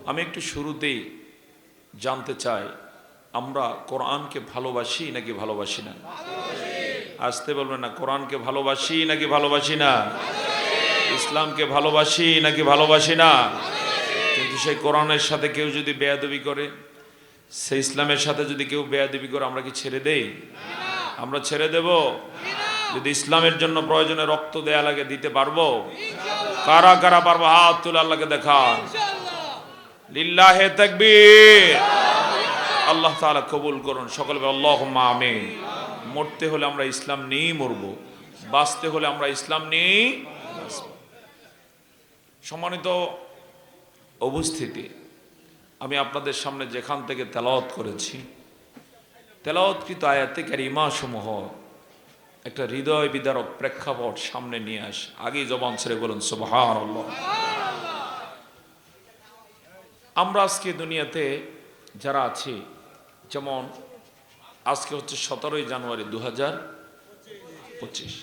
আমি একটু শুরুতেই জানতে চাই, আমরা কোরআনকে ভালোবাসি নাকি ভালোবাসি না? আসতে বলবেন না, কোরআনকে ভালোবাসি নাকি ভালোবাসি না? ইসলামকে ভালোবাসি নাকি ভালোবাসি না? কিন্তু সেই কোরআনের সাথে কেউ যদি বেয়াদবি করে, সেই ইসলামের সাথে যদি কেউ বেয়াদবি করে, আমরা কি ছেড়ে দেই? আমরা ছেড়ে দেব? যদি ইসলামের জন্য প্রয়োজনে রক্ত দেয়া লাগে দিতে পারবো? কারা কারা পারবো? হাত তুলে আল্লাহকে দেখান। লিল্লাহে তাকবীর। আল্লাহ তাআলা কবুল করুন। সকলে বলেন আল্লাহুম্মা আমিন। মরতে হলে আমরা ইসলাম নিয়েই মরবো, বাঁচতে হলে আমরা ইসলাম নিয়েই বাঁচব। সম্মানিত উপস্থিতি, আমি আপনাদের সামনে যেখান থেকে তেলাওয়াত করেছি, তেলাওয়াতকৃত আয়াতে কারিমা সমূহ একটা হৃদয় বিদারক প্রেক্ষাপট সামনে নিয়ে আস। আগেই জবান ছেড়ে বলুন সুবহানাল্লাহ। আমরা আজকে দুনিয়াতে যারা আছি, যেমন আজকে হচ্ছে 17ই জানুয়ারি 2025,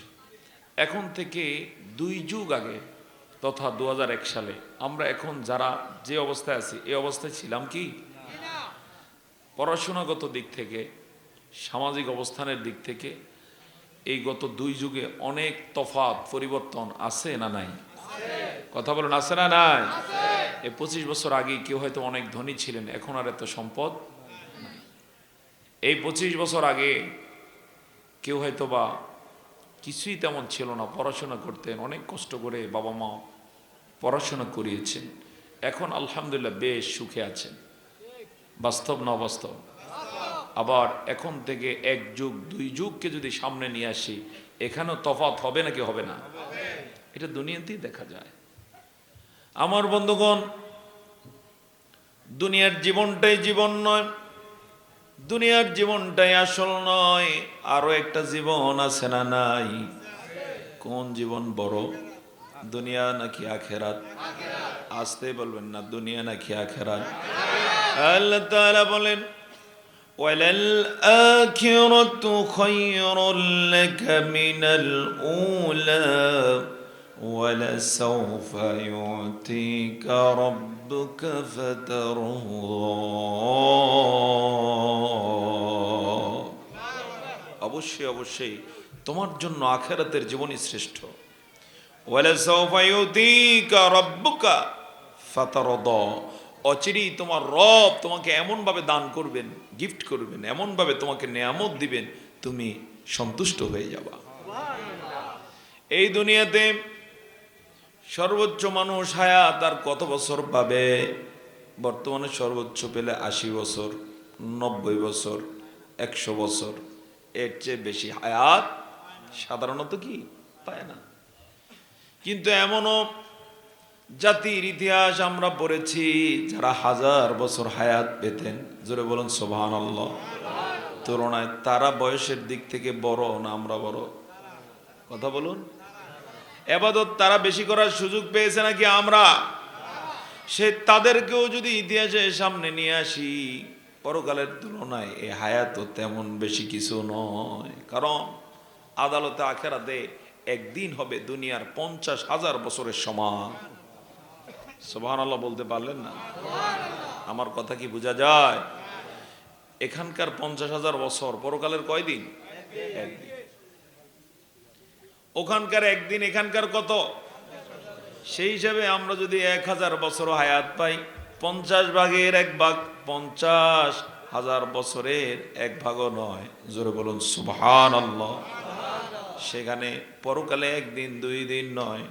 এখন থেকে 2 যুগ আগে তথা 2001 সালে আমরা এখন যারা যে অবস্থায় আছি, এই অবস্থায় ছিলাম কি? পড়াশোনাগত দিক থেকে, সামাজিক অবস্থানের দিক থেকে এই গত 2 যুগে অনেক তফাৎ পরিবর্তন আছে না নাই? কথা বলেন, আছে না নাই? এই 25 বছর আগে কেউ হয়তো অনেক ধনী ছিলেন, এখন আর এত সম্পদ নাই। এই 25 বছর আগে কেউ হয়তো বা কিছুই তেমন ছিল না, পড়াশোনা করতেন, অনেক কষ্ট করে বাবা মা পড়াশোনা করিয়েছেন, এখন আলহামদুলিল্লাহ বেশ সুখে আছেন। বাস্তব না অবাস্তব? আবার এখন থেকে 1 যুগ 2 যুগকে যদি সামনে নিয়ে আসি, এখানেও তফাৎ হবে নাকি হবে না? এটা দুনিয়াতেই দেখা যায়। আমার বন্ধুগণ, দুনিয়ার জীবনটাই জীবন নয়, দুনিয়ার জীবনটাই আসল নয়, আরো একটা জীবন আছে না নাই? কোন জীবন বড়, দুনিয়া নাকি আখেরাত? আসতে বলবেন না, দুনিয়া নাকি আখেরাত? আল্লাহ তাআলা বলেন ওয়ালাল আখিরাতু খায়রুল লাকা মিনাল উলা ওয়ালাসাউফা ইউতিকা রাব্বুকা ফাতারদা। অবশ্যই অবশ্যই তোমার জন্য আখিরাতের জীবনই শ্রেষ্ঠ। ওয়ালাসাউফা ইউতিকা রাব্বুকা ফাতারদা, অচিরেই তোমার রব তোমাকে এমন ভাবে দান করবেন, গিফট করবেন, এমন ভাবে তোমাকে নেয়ামত দিবেন, তুমি সন্তুষ্ট হয়ে যাবা। এই দুনিয়াতে সর্বোচ্চ মানুষ হায়াত আর কত বছর পাবে? বর্তমানে সর্বোচ্চ পেলে 80 বছর, 90 বছর, 100 বছর। এর চেয়ে বেশি হায়াত সাধারণত কি পায় না। কিন্তু এমনও জাতির ইতিহাস আমরা পড়েছি যারা 1000 বছর হায়াত পেতেন, জোরে বলুন সুবহানাল্লাহ, তুলনায় তারা বয়সের দিক থেকে বড় না আমরা বড়? কথা বলুন। ইবাদত তারা বেশি করার সুযোগ পেয়েছে নাকি আমরা? সে তাদেরকেও যদি ইতিহাসের সামনে নিয়ে আসি, পরকালের তুলনায় এই হায়াত তেমন বেশি কিছু নয়। কারণ আদালতে আখিরাতে একদিন হবে দুনিয়ার 50,000 বছরের সমান। সুবহানাল্লাহ বলতে পারলেন না? আমার কথা কি বোঝা যায়? এখানকার 50,000 বছর, পরকালের কয়দিন? একদিন। ওখানকার একদিন, এখানকার কত? সেই হিসাবে আমরা যদি 1000 বছর হায়াত পাই, 50 ভাগের 1 ভাগ, 50,000 বছরের 1 ভাগও নয়। জোরে বলুন সুবহানাল্লাহ। সেখানে পরকালে একদিন 2 দিন নয়,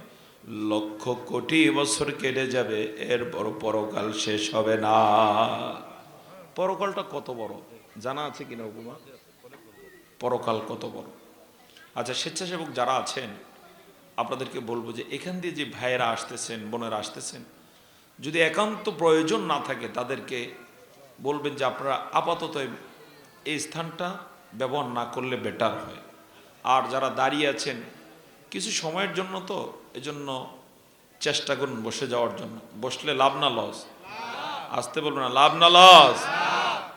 লক্ষ কোটি বছর কেটে যাবে, এরপর পরকাল শেষ হবে না। পরকালটা কত বড় জানা আছে কিনা উপমা? পরকাল কত বড়? আচ্ছা, স্বেচ্ছাসেবক যারা আছেন আপনাদেরকে বলবো যে এখান দিয়ে যে ভাইয়েরা আসতেছেন, বোনেরা আসতেছেন, যদি একান্ত প্রয়োজন না থাকে তাদেরকে বলবেন যে আপনারা আপাতত এই স্থানটা ব্যবহার না করলে বেটার হয়। আর যারা দাঁড়িয়ে আছেন কিছু সময়ের জন্য, তো এজন্য চেষ্টা করুন বসে যাওয়ার জন্য। বসলে লাভ না লস? আসতে বলবো না, লাভ না লস?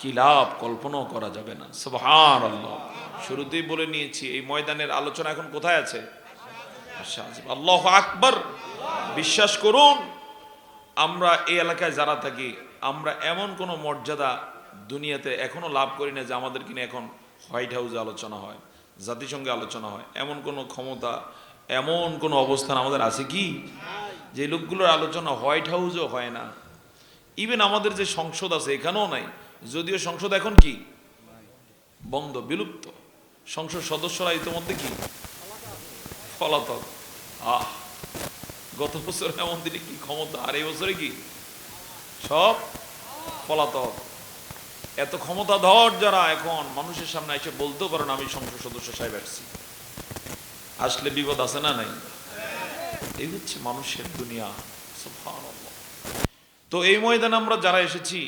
কি লাভ কল্পনাও করা যাবে না। সুবহানাল্লাহ। শুরুতেই বলে নিয়েছি এই ময়দানের আলোচনা এখন কোথায় আছে? আল্লাহু আকবার। বিশ্বাস করুন আমরা এই এলাকায় যারা থাকি, আমরা এমন কোনো মর্যাদা দুনিয়াতে এখনো লাভ করি না যে আমাদের কিনে এখন হোয়াইট হাউসে আলোচনা হয়, জাতিসংঘে আলোচনা হয়। এমন কোনো ক্ষমতা, এমন কোনো অবস্থান আমাদের আছে কি যে লোকগুলোর আলোচনা হোয়াইট হাউসেও হয় না? ইভেন আমাদের যে সংসদ আছে এখানেও নাই, যদিও সংসদ এখন কি বন্ধ, বিলুপ্ত। সংসদ সদস্যরা ইতিমধ্যে কি পলাতক। আহ, গত বছর এমন দিনে কি ক্ষমতা, আর এই বছরে কি সব পলাতক। এত ক্ষমতাধর যারা এখন মানুষের সামনে এসে বলতেও পারেন আমি সংসদ সদস্য সাহেব আসছি, আসলে বিপদ আছে না নাই? এই হচ্ছে মানুষের দুনিয়া। সুবহানাল্লাহ। তো এই ময়দানে আমরা যারা এসেছি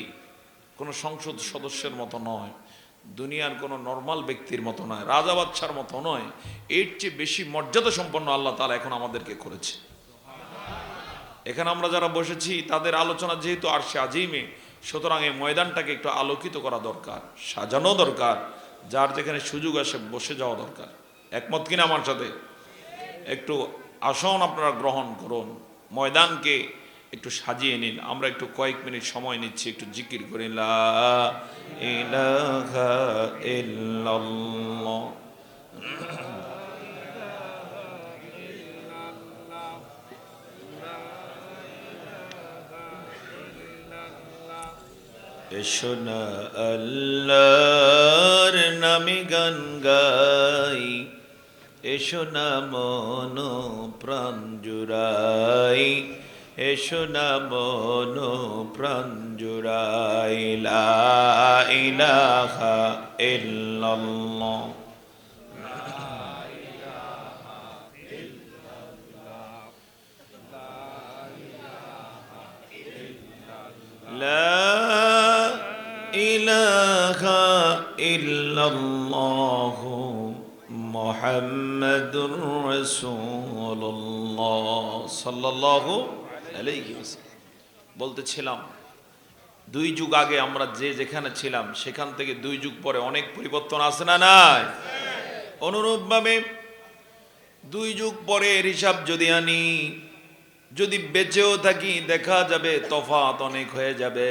কোনো সংসদ সদস্যের মতো নয়, দুনিয়ার কোনো নর্মাল ব্যক্তির মতো নয়, রাজা বাদশার মতো নয়, এর চেয়ে বেশি মর্যাদা সম্পন্ন আল্লাহ তাআলা এখন আমাদেরকে করেছে। এখানে আমরা যারা বসেছি তাদের আলোচনা যেহেতু আরশে আজিমে, সুতরাং এই ময়দানটাকে একটু আলোকিত করা দরকার, সাজানো দরকার, যার যেখানে সুযোগ আসে বসে যাওয়া দরকার। একমত কিনা আমার সাথে? একটু আসন আপনারা গ্রহণ করুন, ময়দানকে একটু সাজিয়ে নিন। আমরা একটু কয়েক মিনিট সময় নিচ্ছি, একটু জিকির করি লা ইলাহা ইল্লাল্লাহ। এসো না আল্লাহর নামে গান গাই, এসো না মন প্রাণ জুড়াই, এসো না মন প্রাণ জুড়াই লা ইলাহা ইল্লাল্লাহ। লা ইলাহা ইল্লাল্লাহ মুহাম্মাদুর রাসূলুল্লাহ সাল্লাল্লাহু আলাইহি ওয়াসাল্লাম। বলতেছিলাম 2 যুগ আগে আমরা যে যেখানে ছিলাম সেখান থেকে 2 যুগ পরে অনেক পরিবর্তন আছে না নাই? অনুরূপভাবে 2 যুগ পরে হিসাব যদি আনি, যদি বেঁচেও থাকি দেখা যাবে তফাৎ অনেক হয়ে যাবে।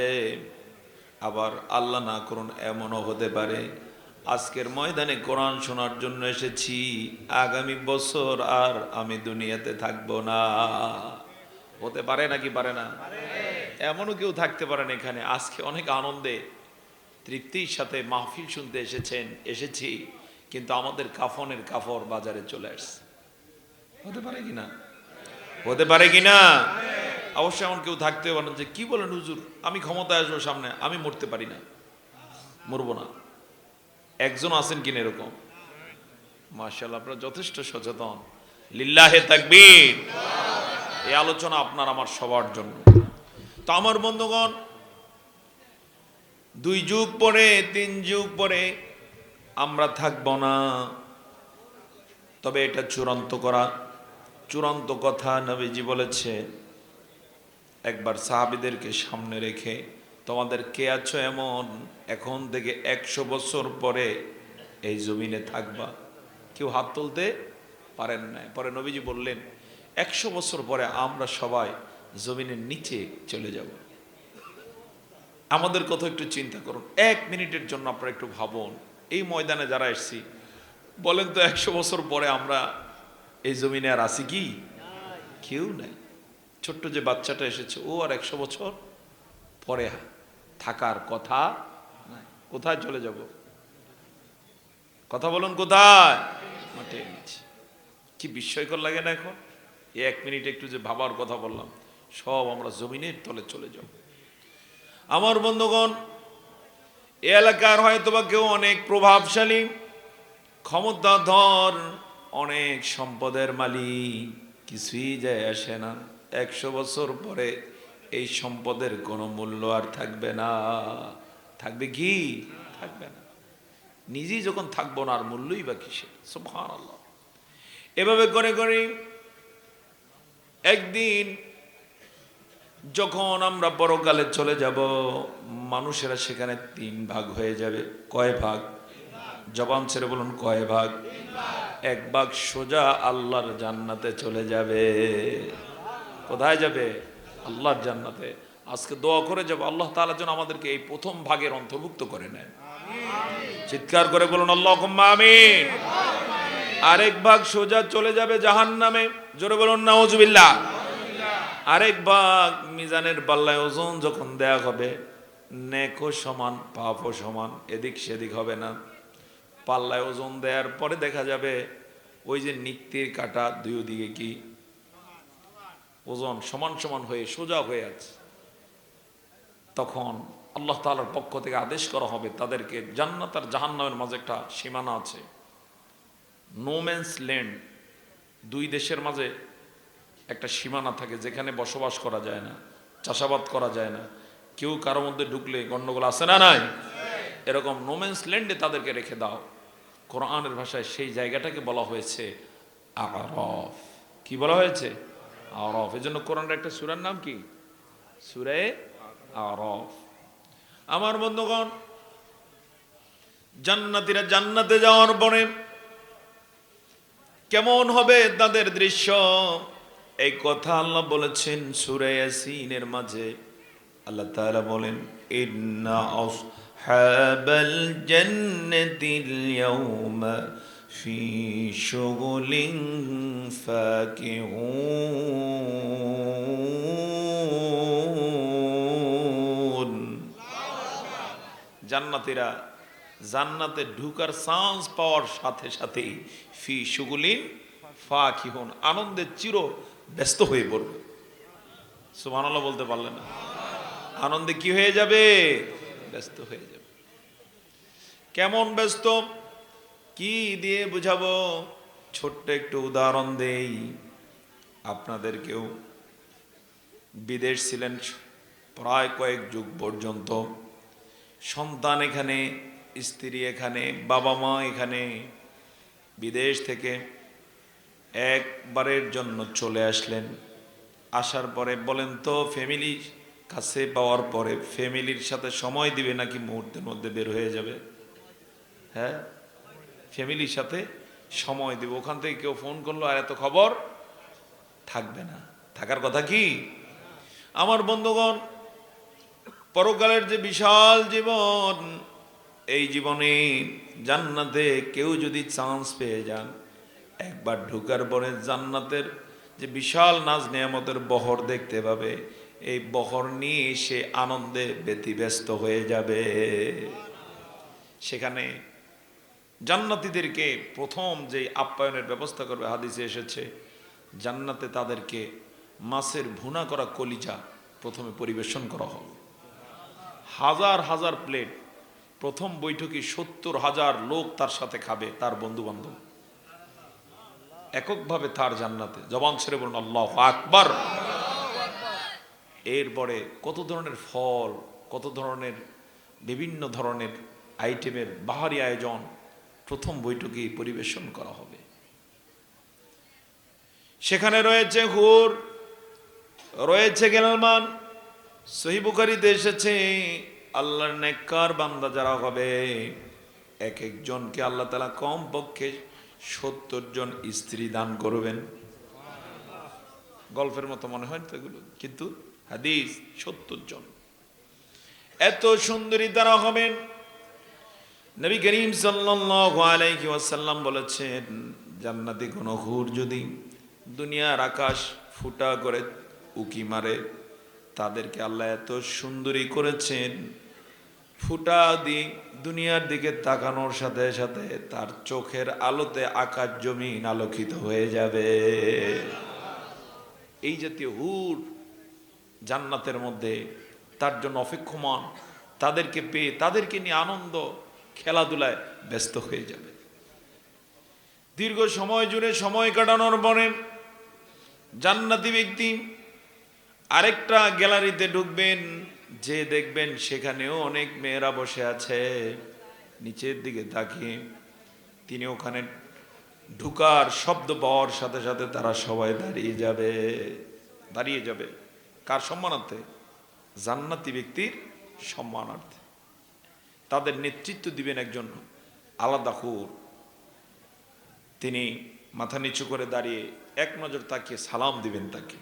আবার আল্লাহ না করুন এমনও হতে পারে আজকের ময়দানে কোরআন শোনার জন্য এসেছি, আগামী বছর আর আমি দুনিয়াতে থাকবো না। হতে পারে নাকি পারে না? এমনও কেউ থাকতে পারেন এখানে আজকে অনেক আনন্দে তৃপ্তির সাথে মাহফিল শুনতে এসেছি, কিন্তু আমাদের কাফনের কাপড় বাজারে চলে আসছে। হতে পারে কিনা? হতে পারে কিনা? অবশ্যই এমন কেউ থাকতে পারেন যে কি বলেন হুজুর, আমি ক্ষমতায় আসবো সামনে, আমি মরতে পারি না, মরবো না। একজন আছেন কিনা এরকম? মাশাআল্লাহ, আপনারা যথেষ্ট সচেতন। লিল্লাহে তাকবীর। এই আলোচনা আপনার আমার সবার জন্য। তো আমার বন্ধুগণ, 2 যুগ পরে 3 যুগ পরে আমরা থাকবো না, তবে এটা চূড়ান্ত কথা নবীজি বলেছে। একবার সাহাবীদেরকে সামনে রেখে, তোমাদের কে আছো এমন এখন থেকে 100 বছর পরে এই জমিনে থাকবা? কেউ হাত তুলতে পারেন না। পরে নবীজি বললেন 100 বছর পরে আমরা সবাই জমিনের নিচে চলে যাব। আমাদের কথা একটু চিন্তা করুন, 1 মিনিটের জন্য আপনারা একটু ভাবুন। এই ময়দানে যারা এসেছি, বলেন তো 100 বছর পরে আমরা এই জমিনে আর আছি কি? কেউ নাই। ছোট্ট যে বাচ্চাটা এসেছে ও আর 100 বছর পরে থাকার কথা নাই। কোথায় চলে যাব? কথা বলুন, কোথায়? মাঠে নিচে। কি বিস্ময়কর লাগে না? এখন এই 1 মিনিট একটু যে ভাবার কথা বললাম, সব আমরা জমিনের তলে চলে যাব। আমার বন্ধুগণ, এ এলাকার হয়তোবা কেউ অনেক প্রভাবশালী, ক্ষমতাধর, অনেক সম্পদের মালিক, কিছুই যায় আসে না। 100 বছর পরে এই সম্পদের কোনো মূল্য আর থাকবে না। থাকবে কি? থাকবে না। নিজেই যখন থাকবো না, আর মূল্যই বা কিসের? সুবহানাল্লাহ। এভাবে করে করে একদিন যখন আমরা পরকালে চলে যাব, মানুষেরা সেখানে 3 ভাগ হয়ে যাবে। কয় ভাগ? জবান ছেড়ে বলুন, কয় ভাগ? 1 ভাগ সোজা আল্লাহর জান্নাতে চলে যাবে। কোথায় যাবে? আল্লাহর জান্নাতে। আজকে দোয়া করে যাব আল্লাহ তাআলা যেন আমাদেরকে এই প্রথম ভাগের অন্তর্ভুক্ত করে নেন। চিৎকার করে বলুন আল্লাহুম্মা আমিন। আরেক ভাগ সোজা চলে যাবে জাহান্নামে, জোরে বলুন নাউজুবিল্লাহ। আরেক ভাগ মিজানের পাল্লায় ওজন যখন দেয়া হবে, নেকও সমান পাপও সমান, এদিক সেদিক হবে না। পাল্লায় ওজন দেওয়ার পরে দেখা যাবে ওই যে নিত্যের কাটা দুই দিকে কি ওজন সমান সমান হয়ে সোজা হয়ে আছে। তখন আল্লাহ তাআলার পক্ষ থেকে আদেশ করা হবে তাদেরকে, জান্নাত আর জাহান্নামের মাঝে একটা সীমানা আছে, নো ম্যানস ল্যান্ড, দুই দেশের মাঝে একটা সীমানা থাকে যেখানে বসবাস করা যায় না, চাষাবাদ করা যায় না, কেউ কারো মধ্যে ঢুকলে গন্ডগোল আছে না নাই, এরকম নো ম্যানস ল্যান্ডে তাদেরকে রেখে দাও। কোরআনের ভাষায় সেই জায়গাটাকে বলা হয়েছে আরাফ। কি বলা হয়েছে? আরাফ। এই জন্য কোরআনের একটা সূরার নাম কি? সূরা আরাফ। আমার বন্ধুগণ, জান্নাতীরা জান্নাতে যাওয়ার পরে কেমন হবে তাদের দৃশ্য, এই কথা আল্লাহ বলেছেন সূরা ইয়াসিনের মাঝে। আল্লাহ তাআলা বলেন, ইন্না আসহাবাল জান্নাতিল ইয়াউমা ফি শুগুলিন ফাকিহুন। জান্নাতীরা জান্নাতে ঢুকার চান্স পাওয়ার সাথে সাথেই ফি শুগুলিন ফাকিহুন, আনন্দে চির ব্যস্ত হয়ে পড়বে। সুবহানাল্লাহ বলতে পারলেন না? আনন্দে কি হয়ে যাবে? ব্যস্ত হয়ে যাবে। কেমন ব্যস্ত, কি দিয়ে বুঝাবো? ছোট্ট একটু উদাহরণ দেই। আপনাদেরকেও বিদেশ ছিলেন প্রায় কয়েক যুগ পর্যন্ত, সন্তান এখানে, স্ত্রী এখানে, বাবা মা এখানে, বিদেশ থেকে একবারের জন্য চলে আসলেন। আসার পরে বলেন তো, ফ্যামিলি কাছে পাওয়ার পরে ফ্যামিলির সাথে সময় দিবে নাকি মুহূর্তের মধ্যে বের হয়ে যাবে? হ্যাঁ, ফ্যামিলির সাথে সময় দিবে। ওখান থেকে কেউ ফোন করলো আর এত খবর থাকবে না, থাকার কথা কি? আমার বন্ধুগণ, পরকালের যে বিশাল জীবন, এই জীবনে জান্নাতে কেউ যদি চান্স পেয়ে যান, একবার ঢুকার পরে জান্নাতের যে বিশাল নাজ নেয়ামতের বহর দেখতে পাবে, এই বহর নিয়ে সে আনন্দে ব্যতিব্যস্ত হয়ে যাবে। সেখানে জান্নাতীদেরকে প্রথম যে আপ্যায়নের ব্যবস্থা করবে, হাদিসে এসেছে, জান্নাতে তাদেরকে মাছের ভুনা করা কলিজা প্রথমে পরিবেশন করা হবে। হাজার হাজার প্লেট, প্রথম বৈঠকে 70,000 লোক তার সাথে খাবে, তার বন্ধু বান্ধব এককভাবে তার জান্নাতে। জবান ছেড়ে বলুন আল্লাহু আকবার। এরপরে কত ধরনের ফল, কত ধরনের বিভিন্ন ধরনের আইটেমের বাহারি আয়োজন প্রথম বৈঠকে পরিবেশন করা হবে। সেখানে রয়েছে হুর, রয়েছে গেলমান। সহিহ বুখারীতে এসেছে, আল্লাহর নেককার বান্দা যারা হবে, এক একজনকে আল্লাহ তাআলা কমপক্ষে 70 জন স্ত্রী দান করবেন। গল্পের মতো মনে হয় তো এগুলো, কিন্তু হাদিস 70 জন। এত সুন্দরী তারা হবেন। নবী করিম সাল্লাল্লাহু আলাইহি ওয়াসাল্লাম বলেছেন, জান্নাতি কোন হুর যদি দুনিয়ার আকাশ ফুটা করে উকি মারে, তাদেরকে আল্লাহ এত সুন্দরী করেছেন, ফুটা দিয়ে দুনিয়ার দিকে তাকানোর সাথে সাথে তার চোখের আলোতে আকাশ জমিন আলোকিত হয়ে যাবে। এই জাতীয় হুর জান্নাতের মধ্যে, তার জন্য অপেক্ষমান, তাদেরকে পেয়ে তাদেরকে নিয়ে আনন্দ খেলাধুলায় ব্যস্ত হয়ে যাবে। দীর্ঘ সময় জুড়ে সময় কাটানোর পরে জান্নাতি ব্যক্তি আরেকটা গ্যালারিতে ঢুকবেন, যে দেখবেন সেখানেও অনেক মেয়েরা বসে আছে। নিচের দিকে তাকিয়ে তিনি ওখানে ঢুকার শব্দ পাওয়ার সাথে সাথে তারা সবাই দাঁড়িয়ে যাবে। দাঁড়িয়ে যাবে কার সম্মানার্থে? জান্নাতি ব্যক্তির সম্মানার্থে। তাদের নেতৃত্ব দিবেন একজন আলাদা হুর। তিনি মাথা নিচু করে দাঁড়িয়ে এক নজর তাকিয়ে সালাম দিবেন তাকে।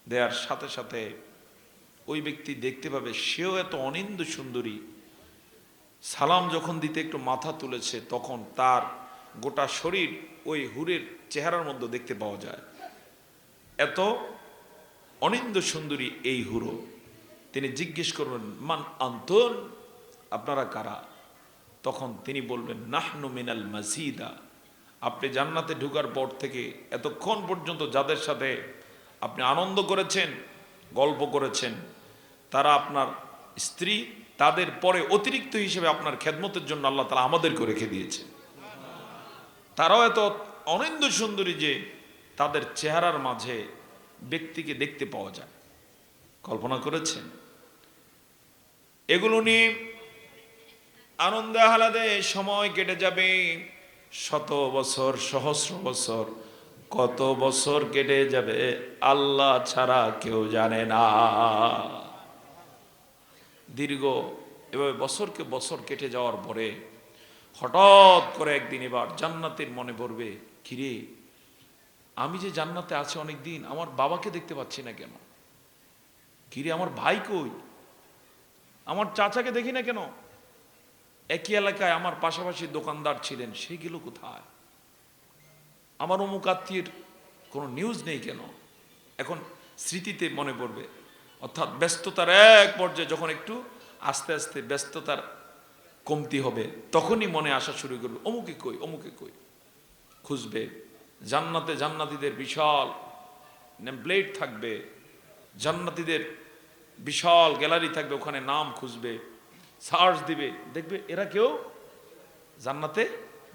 দেওয়ার সাথে সাথে ওই ব্যক্তি দেখতে পাবে সেও এত অনিন্দ সুন্দরী, সালাম যখন দিতে একটু মাথা তুলেছে তখন তার গোটা শরীর ওই হুরের চেহারার মধ্যে দেখতে পাওয়া যায়। এত অনিন্দ সুন্দরী এই হুরো। তিনি জিজ্ঞেস করবেন, মান আন্তন, আপনারা কারা? তখন তিনি বলবেন, নাহনু মিনাল মাসিদা। আপনি জান্নাতে ঢুকার পর থেকে এতক্ষণ পর্যন্ত যাদের সাথে আপনি আনন্দ করেছেন, গল্প করেছেন, তারা আপনার স্ত্রী, তাদের পরে অতিরিক্ত হিসেবে আপনার খেদমতের জন্য আল্লাহ তাআলা আমাদেরকে রেখে দিয়েছে। তারাও এত অনিন্দ সুন্দরী যে তাদের চেহারার মাঝে ব্যক্তিকে দেখতে পাওয়া যায়। কল্পনা করেছেন? এগুলো নিয়ে আনন্দে আহ্লাদে সময় কেটে যাবে, শত বছর, সহস্র বছর, কত বছর কেটে যাবে আল্লাহ ছাড়া কেউ জানে না। দীর্ঘ এভাবে বছরকে বছর কেটে যাওয়ার পরে হঠাৎ করে একদিন এবার জান্নাতের মনে পড়বে, কিরে আমি যে জান্নাতে আছি অনেক দিন, আমার বাবাকে দেখতে পাচ্ছি না কেন? কিরে আমার ভাই কই? আমার চাচাকে দেখি না কেন? একই এলাকায় আমার পাশাপাশি দোকানদার ছিলেন, সে গেল কোথায়? আমার অমুক আত্মীয়ের কোনো নিউজ নেই কেন? এখন স্মৃতিতে মনে পড়বে, অর্থাৎ ব্যস্ততার এক পর্যায়ে যখন একটু আস্তে আস্তে ব্যস্ততার কমতি হবে তখনই মনে আসা শুরু করবে, অমুকে কই, অমুকে কই। খুঁজবে। জান্নাতে জান্নাতীদের বিশাল নেমপ্লেট থাকবে, জান্নাতীদের বিশাল গ্যালারি থাকবে, ওখানে নাম খুঁজবে, সার্চ দিবে, দেখবে এরা কেউ জান্নাতে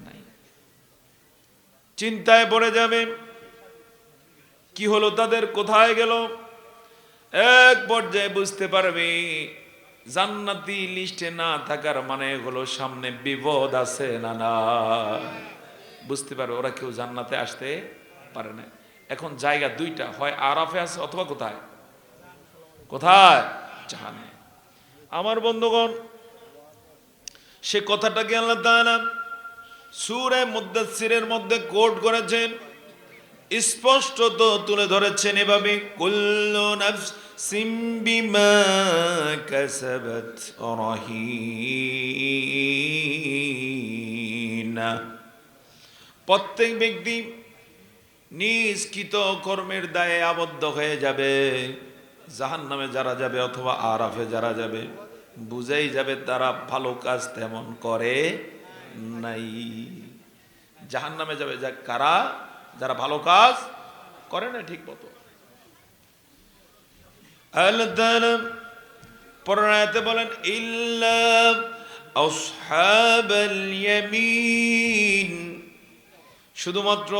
নাই। চিন্তায় পড়ে যাবে, কি হলো তাদের, কোথায় গেল? এক পর্যায়ে বুঝতে পারবে জান্নাতি লিস্টে না থাকার মানে হলো সামনে বিপদ আছে না না। বুঝতে পারবে ওরা কেউ জান্নাতে আসতে পারে না। এখন জায়গা দুইটা, হয় আরাফে আছে অথবা কোথায়? কোথায়? জাহান্নামে। আমার বন্ধুগণ, সে কথাটাকে আল্লাহ তাআলা সূরা মুদ্দাসসিরের মধ্যে কোট করেছেন, স্পষ্টত তুলে ধরেছেন এভাবে, কুল্লু নাফসিম বিমা কাসাবাত রাহিনা। প্রত্যেক ব্যক্তি নিজ কৃত কর্মের দায়ে আবদ্ধ হয়ে যাবে। জাহান্নামে যারা যাবে অথবা আরাফে যারা যাবে, বুঝাই যাবে তারা ভালো কাজ তেমন করে নাই। জাহান্নামে যাবে যা কারা? যারা ভালো কাজ করে না ঠিক মতো। আল্লাহ তাআলা পরের আয়াতে বলেন, ইল্লা আসহাবাল ইয়ামিন, শুধুমাত্র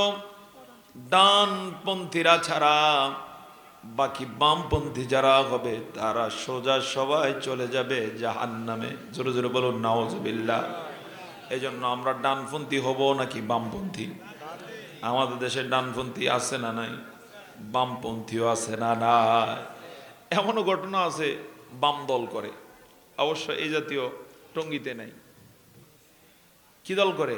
ডানপন্থীরা ছাড়া বাকি বামপন্থী যারা হবে তারা সোজা সবাই চলে যাবে জাহান্নামে। জোরে জোরে বলুন নাউজুবিল্লাহ। এই জন্য আমরা ডানপন্থী হব নাকি বামপন্থী? আমাদের দেশে ডানপন্থী আছে না নাই? বামপন্থীও আছে না নাই? এমনও ঘটনা আছে বাম দল করে, অবশ্য এই জাতীয় টঙ্গিতে নাই। কি দল করে?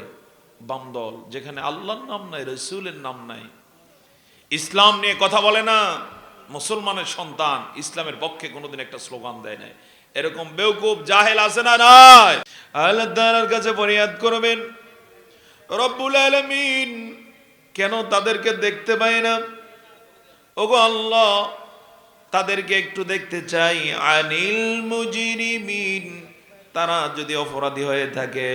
বাম দল, যেখানে আল্লাহর নাম নাই, রসুলের নাম নাই, ইসলাম নিয়ে কথা বলে না, মুসলমানের সন্তান, ইসলামের পক্ষে কোনোদিন একটা স্লোগান দেয় নাই। এরকম বেওকুফ জাহেল আছে না নাই? আল্লাহ তাআলার কাছে ফরিয়াদ করবেন, রব্বুল আলামিন কেন তাদেরকে দেখতে পাই না? ওগো আল্লাহ, তাদেরকে একটু দেখতে চাই। আনিল মুজরিমিন, তারা যদি অপরাধী হয়ে থাকে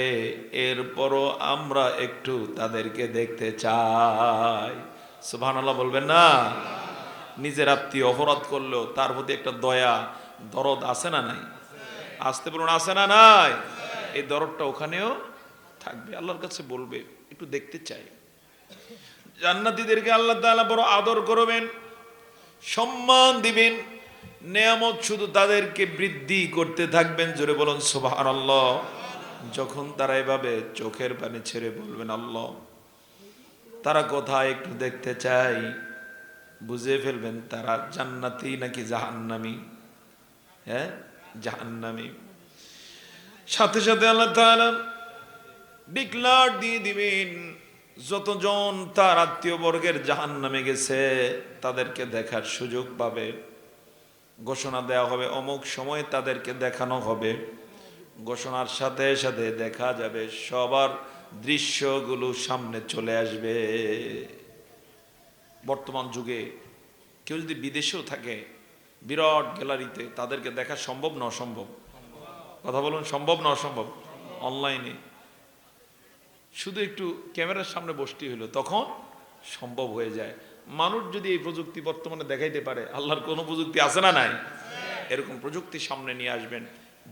এরপরও আমরা একটু তাদেরকে দেখতে চাই। সুবহানাল্লাহ বলবেন না? নিজের আত্মীয় অপরাধ করলেও তার প্রতি একটা দয়া দরদ আছে না নাই? আসতে বলুন, আছে না নাই? এই দরদটা ওখানেও থাকবে। আল্লাহর কাছে বলবে একটু দেখতে চাই। জান্নাতীদেরকে আল্লাহ তাআলা বড় আদর করবেন, সম্মান দিবেন, নেয়ামত শুধু তাদেরকে বৃদ্ধি করতে থাকবেন। জোরে বলুন সুবহানাল্লাহ। যখন তারা এভাবে চোখের পানি ছেড়ে বলবেন আল্লাহ, তারা কোথায় একটু দেখতে চাই, বুঝে ফেলবেন তারা জান্নাতি নাকি জাহান্নামী। হ্যাঁ, জাহান্নামী। সাথে সাথে আল্লাহ তাআলা ডিক্লার দিয়ে দিবেন, যতজন তার আত্মীয় বর্গের জাহান্নামে গেছে তাদেরকে দেখার সুযোগ পাবে। ঘোষণা দেওয়া হবে অমুক সময় তাদেরকে দেখানো হবে। ঘোষণার সাথে সাথে দেখা যাবে সবার দৃশ্যগুলো সামনে চলে আসবে। বর্তমান যুগে কেউ যদি বিদেশেও থাকে, বিরাট গ্যালারিতে তাদেরকে দেখা সম্ভব না অসম্ভব? কথা বলুন, সম্ভব না অসম্ভব? অনলাইনে শুধু একটু ক্যামেরার সামনে বসতে হলো তখন সম্ভব হয়ে যায়। মানুষ যদি এই প্রযুক্তি বর্তমানে দেখাইতে পারে, আল্লাহর কোনো প্রযুক্তি আছে না নাই? এরকম প্রযুক্তি সামনে নিয়ে আসবেন,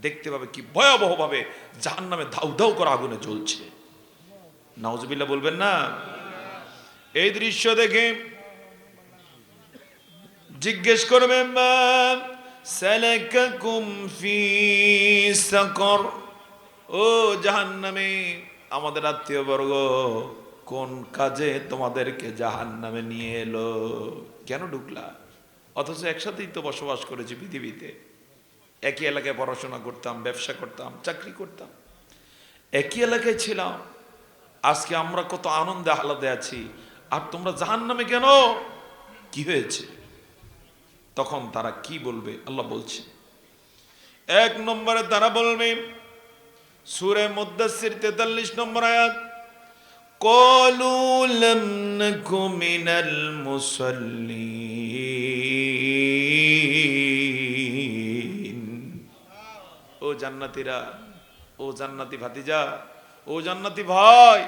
দেখতে পাবে কি ভয়াবহভাবে জাহান্নামে ধাউ ধাউ করে আগুনে জ্বলছে। নাউজুবিল্লাহ বলবেন না? এই দৃশ্য দেখে জিজ্ঞেস করবে মা সালাকাকুম ফি সাকর, ও জাহান্নামে আমাদের আত্মীয় বর্গ কোন কাজে তোমাদেরকে জাহান্নামে নিয়ে এলো? কেন ঢুকলা? অথচ একসাথেই তো বসবাস করেছি পৃথিবীতে, একই এলাকায় পড়াশোনা করতাম, ব্যবসা করতাম, চাকরি করতাম, একই এলাকায় ছিলাম। আজকে আমরা কত আনন্দে আহ্লাদে আছি, আর তোমরা জাহান্নামে কেন? কি হয়েছে? তখন তারা কি বলবে? আল্লাহ বলছে, এক নম্বরে তারা বলবে, সূরা মুদ্দাসসির 43 নম্বর আয়াত, ক্বালু লাম নাকু মিনাল মুসাল্লিন। ও জান্নাতীরা, ও জান্নাতি ভাতিজা, ও জান্নাতি ভাই,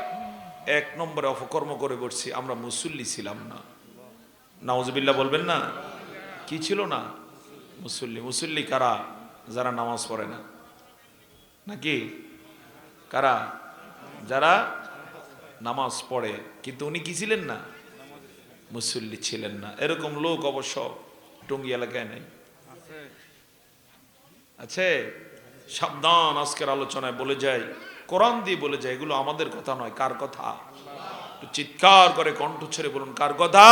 এক নম্বরে অপকর্ম করে বসছি, আমরা মুসল্লি ছিলাম না। নাউজুবিল্লাহ বলবেন না? কি ছিল না? মুসল্লি। মুসল্লি কারা? যারা নামাজ পড়ে না, নাকি? কারা? যারা নামাজ পড়ে কিন্তু উনি কি ছিলেন না? মুসল্লি ছিলেন না। এরকম লোক অবশ্য টঙ্গী এলাকায় নেই, আছে? সাবধান, আজকের আলোচনায় বলে যাই, কোরআন দিয়ে বলে যায়, এগুলো আমাদের কথা নয়। কার কথা? একটু চিৎকার করে কণ্ঠ ছেড়ে বলুন, কার কথা?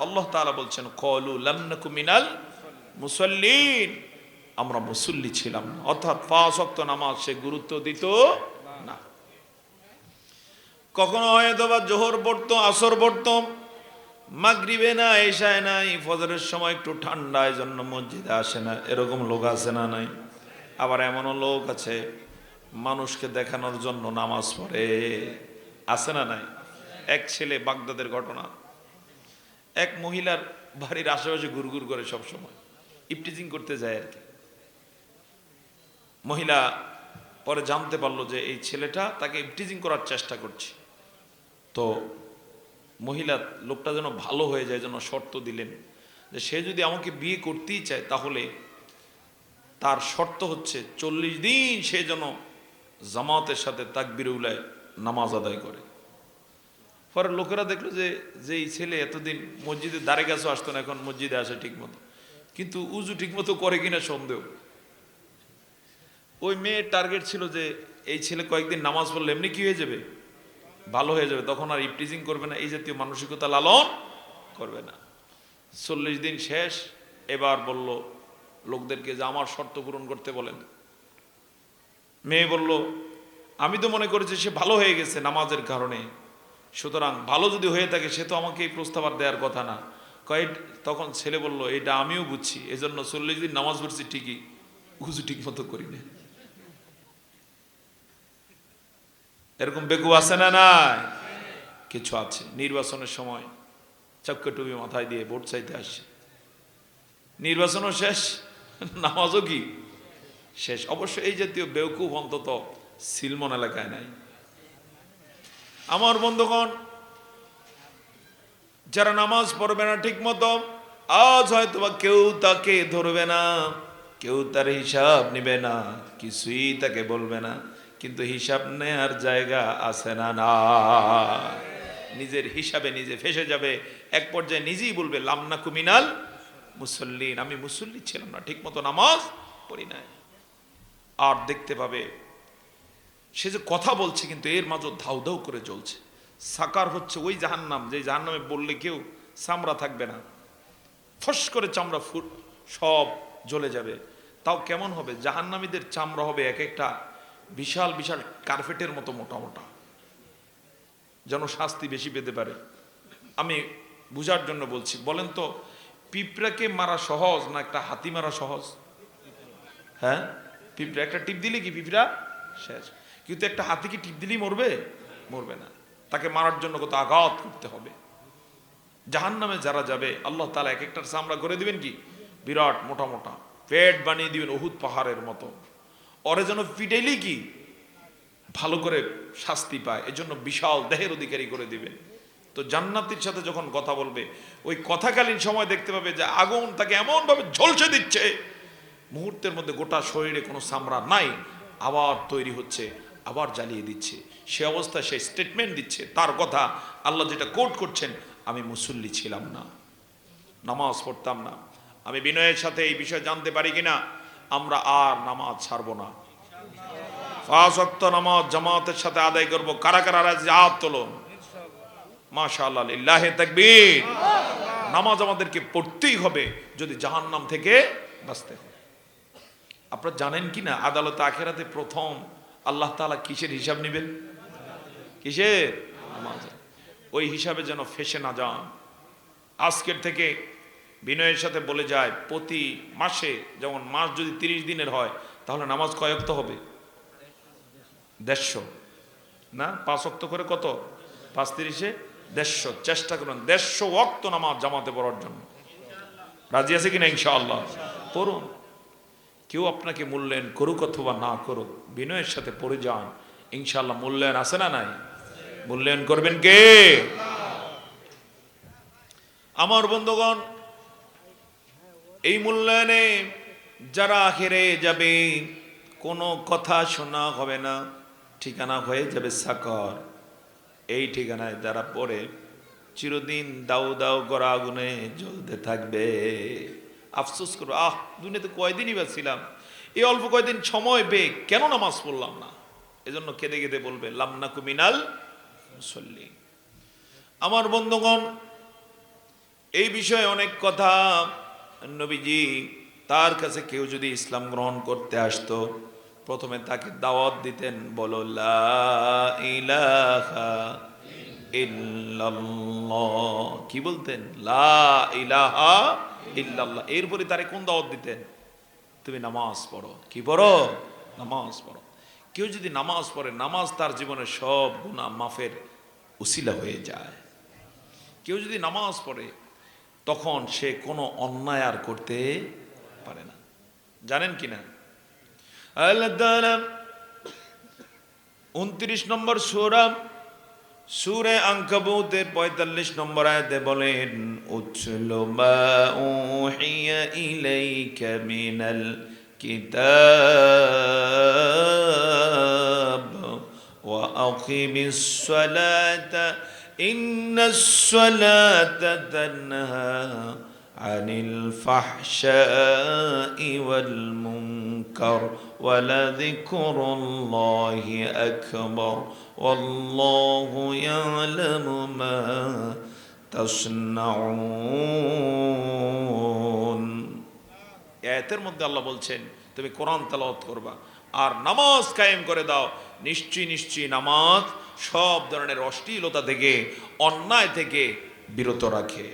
আল্লাহ তাআলা বলছেন, ক্বালু লাম নাকু মিনাল মুসাল্লিন, আমরা মুসল্লি ছিলাম না। অর্থাৎ 5 ওয়াক্ত নামাজ সে গুরুত্ব দিত না। কখনো হয়তো বা জোহর পড়তো, আসর পড়তো, মাগরিবে না, এশায় নাই, ফজরের সময় একটু ঠান্ডায় জন্য মসজিদে আসে না। এরকম লোক আছে না নাই? আবার এমনও লোক আছে মানুষকে দেখানোর জন্য নামাজ পড়ে, আছে না নাই? এক ছেলে, বাগদাদের ঘটনা, এক মহিলার বাড়ির আশেপাশে ঘুরঘুর করে সব সময়, ইফটিজিং করতে যায় আর কি। মহিলা পরে জানতে পারলো যে এই ছেলেটা তাকে ইফটিজিং করার চেষ্টা করছে। তো মহিলা, লোকটা যেন ভালো হয়ে যায়, যেন শর্ত দিলেন যে সে যদি আমাকে বিয়ে করতেই চায় তাহলে তার শর্ত হচ্ছে 40 দিন সে যেন জামাতের সাথে তাকবীরে উলায় নামাজ আদায় করে। পরে লোকেরা দেখলো যে এই ছেলে এতদিন মসজিদে দাঁড়ে গেছে, আসতো না, এখন মসজিদে আসে ঠিক মতো, কিন্তু উজু ঠিক মতো করে কিনা সন্দেহ। ওই মেয়ের টার্গেট ছিল যে এই ছেলে কয়েকদিন নামাজ পড়লে এমনি কি হয়ে যাবে? ভালো হয়ে যাবে, তখন আর ইফটিজিং করবে না, এই জাতীয় মানসিকতা লালন করবে না। 40 দিন শেষ, এবার বলল লোকদেরকে যে আমার শর্ত পূরণ করতে বলেন। মেয়ে বলল, আমি তো মনে করেছি সে ভালো হয়ে গেছে নামাজের কারণে, সুতরাং ভালো যদি হয়ে থাকে সে তো আমাকে এই প্রস্তাব আর দেওয়ার কথা না। তখন ছেলে বলল, এটা আমিও বুঝছি, এজন্য 40 দিন নামাজ পড়ছি ঠিকই, উজু ঠিক মতো করি না। এরকম বেকু আছে না নাই? কিছু আছে। নির্বাচনের সময় চক্কর টুপি মাথায় দিয়ে ভোট চাইতে আসছে, নির্বাচনও শেষ, নামাজও কি শেষ। অবশ্য এই জাতীয় বেউকুফ অন্তত সিলমন এলাকায় নাই। আমার বন্ধুগণ, যারা নামাজ পড়বে না ঠিক মতো, আজ হয়তো বা কেউ তাকে ধরবে না, কেউ তার হিসাব নিবে না, কিছুই তাকে বলবে না, কিন্তু হিসাব নেয়ার জায়গা আছে না? না, নিজের হিসাবে নিজে ফেসে যাবে। এক পর্যায়ে নিজেই বলবে, লাম নাকু মিনাল মুসল্লিন, আমি মুসল্লি ছিলাম না, ঠিক মতো নামাজ পড়ি নাই। আর দেখতে পাবে সে যে কথা বলছে কিন্তু এর মাঝে ধাউ ধাউ করে জ্বলছে। সাকার হচ্ছে ওই জাহান্নাম, যে জাহান্নামে বললে কেউ চামড়া থাকবে না, ফস করে চামড়া সব জ্বলে যাবে। তাও কেমন হবে? জাহান্নামীদের চামড়া হবে এক একটা বিশাল বিশাল কার্পেটের মতো মোটা মোটা, যেন শাস্তি বেশি পেতে পারে। আমি বুঝার জন্য বলছি, বলেন তো পিঁপড়াকে মারা সহজ না একটা হাতি মারা সহজ? হ্যাঁ, পিঁপড়া একটা টিপ দিলে কি পিঁপড়া শেষ, কিন্তু একটা হাতিকে টিপ দিলেই মরবে? মরবে না। তাকে মারার জন্য কত আঘাত করতে হবে। জাহান্নামে যারা যাবে আল্লাহ তাআলা এক একটার চামড়া করে দিবেন কি বিরাট মোটা মোটা, পেট বানিয়ে দিবেন উহুদ পাহাড়ের মতো। ওরে যেন পিটাইলেই কি ভালো করে শাস্তি পায়, এজন্য বিশাল দেহের অধিকারী করে দিবেন। তো জান্নাতীর সাথে যখন কথা বলবে, ওই কথাকালীন সময় দেখতে পাবে যে আগুন তাকে এমন ভাবে ঝলসে দিচ্ছে, মুহূর্তের মধ্যে গোটা শরীরে কোনো চামড়া নাই, আবার তৈরি হচ্ছে, আবার জ্বালিয়ে দিচ্ছে। সে অবস্থায় সে স্টেটমেন্ট দিচ্ছে, তার কথা আল্লাহ যেটা কোট করছেন, আমি মুসল্লি ছিলাম না, নামাজ পড়তাম না। আমি বিনয়ের সাথে এই বিষয়ে জানতে পারি কিনা, আমরা আর নামাজ ছাড়বো না, 5 ওয়াক্ত নামাজ জামাতের সাথে আদায় করব। কারা কারা রাজি? হাত তোলুন। মাশাআল্লাহ, লিল্লাহি তাকবীর। নামাজ আমাদেরকে পড়তেই হবে যদি জাহান্নাম থেকে বাঁচতে হয়। আপনারা জানেন কি না, আদালতে আখিরাতে প্রথম আল্লাহ তাআলা কিসের হিসাব নেবেন? কিসের? নামাজ। ওই হিসাবে যেন ফেসে না যান। আজকের থেকে বিনয়ের সাথে বলে যায়, প্রতি মাসে, যেমন মাস যদি 30 দিনের হয়, তাহলে নামাজ কয় ওয়াক্ত হবে? 150 না, 5 ওয়াক্ত করে কত? 5 30 150। চেষ্টা করুন 150 ওয়াক্ত নামাজ জামাতে পড়ার জন্য। রাজি আছে কিনা? ইনশাআল্লাহ পড়ুন। কেউ আপনাকে মূল্যায়ন করুক অথবা না করুক, বিনয়ের সাথে পড়ে যান, ইনশাআল্লাহ মূল্যায়ন আছে না নাই? মূল্যায়ন করবেন কে? আমার বন্ধুগণ, এই মূল্যায়নে যারা আখেরে যাবে, কোনো কথা শোনা হবে না, ঠিকানা হয়ে যাবে সাকর। এই ঠিকানায় যারা পড়ে চিরদিন দাউ দাউ করা আগুনে জ্বলতে থাকবে। আফসোস করো, দুনিয়াতে কয়দিনই বা ছিলাম, এই অল্প কয়দিন সময় পেয়ে কেন নামাজ পড়লাম না? এজন্য কেঁদে কেঁদে বলবে লামনাকু মিনাল মুসাল্লিন। আমার বন্ধুগণ, এই বিষয়ে অনেক কথা। নবীজি তার কাছে কেউ যদি ইসলাম গ্রহণ করতে আসতো, প্রথমে তাকে দাওয়াত দিতেন, বলো লা ইলাহা ইল্লাল্লাহ। কি বলতেন? লা ইলাহা ইল্লাল্লাহ। এরপরে তারে কোন দাওয়াত দিতেন? তুমি নামাজ পড়ো। কি পড়ো? নামাজ পড়ো। কেউ যদি নামাজ পড়ে, নামাজ তার জীবনের সব গুনাহ মাফের উসিলা হয়ে যায়। কেউ যদি নামাজ পড়ে, তখন সে কোনো অন্যায় আর করতে পারে না। জানেন কিনা, আল্লাহ তাআলা 29 নম্বর সূরা, সূরা আনকাবুতের 45 নম্বর আয়াতে বলেন, উতলু মা উহিয়া ইলাইকা মিনাল কিতাব ওয়া আকিমিস সালাতা ইন্নাস সালাতা তানহা আনিল ফাহশাই ওয়াল মুনকার ওয়ালাযিকরুল্লাহি আকবার ওয়াল্লাহু ইয়ালামু মা তাসনাউন। আয়াতের মধ্যে আল্লাহ বলছেন, তুমি কোরআন তেলাওয়াত করবা আর নামাজ কায়েম করে দাও। নিশ্চয়ই নিশ্চয়ই নামাজ সব ধরনের অশ্লীলতা থেকে, অন্যায় থেকে বিরত রাখে।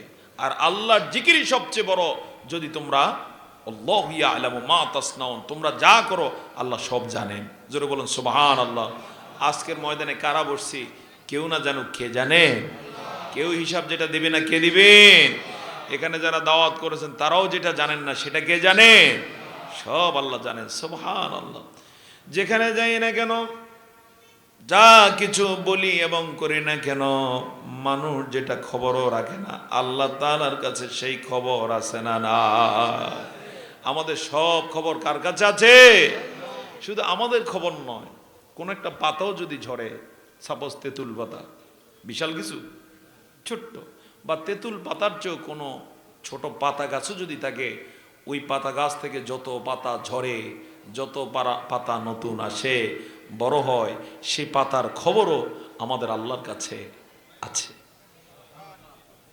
আর আল্লাহর জিকিরই সবচেয়ে বড়। যদি তোমরা আল্লাহু ইয়ালামু মা তাসনাউন, তোমরা যা করো আল্লাহ সব জানেন। জোরে বলুন সুবহানাল্লাহ। আজকের ময়দানে কারা বসছি, কেউ না জানুক, কে জানে? কেউ হিসাব যেটা দিবে না, কে দিবেন? এখানে যারা দাওয়াত করেছেন তারাও যেটা জানেন না, সেটা কে জানে? সব আল্লাহ জানেন। সুবহানাল্লাহ। যেখানে যাই না কেন, যা কিছু বলি এবং করি না কেন, মানুষ যেটা খবরও রাখে না, আল্লাহ তাআলার কাছে সেই খবর আছে না? না। আমাদের সব খবর কার কাছে আছে? শুধু আমাদের খবর নয়, কোন একটা পাতাও যদি ঝরে, সাপোজ তেঁতুল পাতা, বিশাল কিছু, ছোট্ট, বা তেঁতুল পাতার চেয়েও কোনো ছোট পাতা গাছও যদি থাকে, ওই পাতা গাছ থেকে যত পাতা ঝরে, যত পাতা নতুন আসে, বড় হয়, সেই পাতার খবরও আমাদের আল্লাহর কাছে আছে।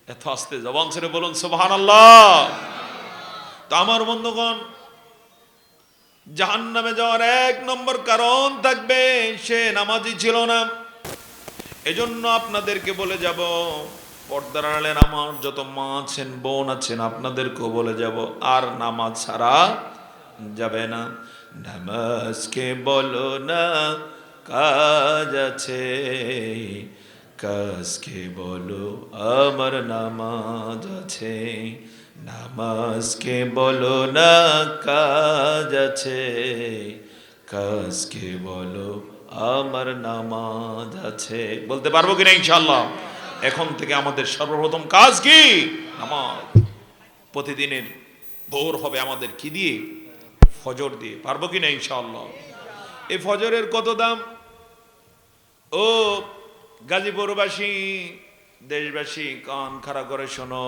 এত আস্তে জবান ছেড়ে বলুন সুবহানাল্লাহ। তো আমার বন্ধুগণ, জাহান্নামে যাওয়ার 1 নম্বর কারণ থাকবে, সে নামাজি ছিল না। এজন্য আপনাদেরকে বলে যাব, পর্দার আড়ালের আমার যত মা আছেন, বোন আছেন, আপনাদেরকেও বলে যাব, আর নামাজ ছাড়া যাবে না। নামাজকে বলো না কাজ আছে, কাজকে বলো আমার নামাজ আছে। নামাজকে বলো না কাজ আছে, কাজকে বলো আমার নামাজ আছে। বলতে পারবো কিনা ইনশাআল্লাহ? এখন থেকে আমাদের সর্বপ্রথম কাজ কি? নামাজ। প্রতিদিনের ভোর হবে আমাদের কি দিয়ে? ফজর দিয়ে। পারবো কিনা ইনশাআল্লাহ? এই ফজরের কত দাম? ও গাজীপুরবাসী, দেশবাসী, কান খাড়া করে শোনো,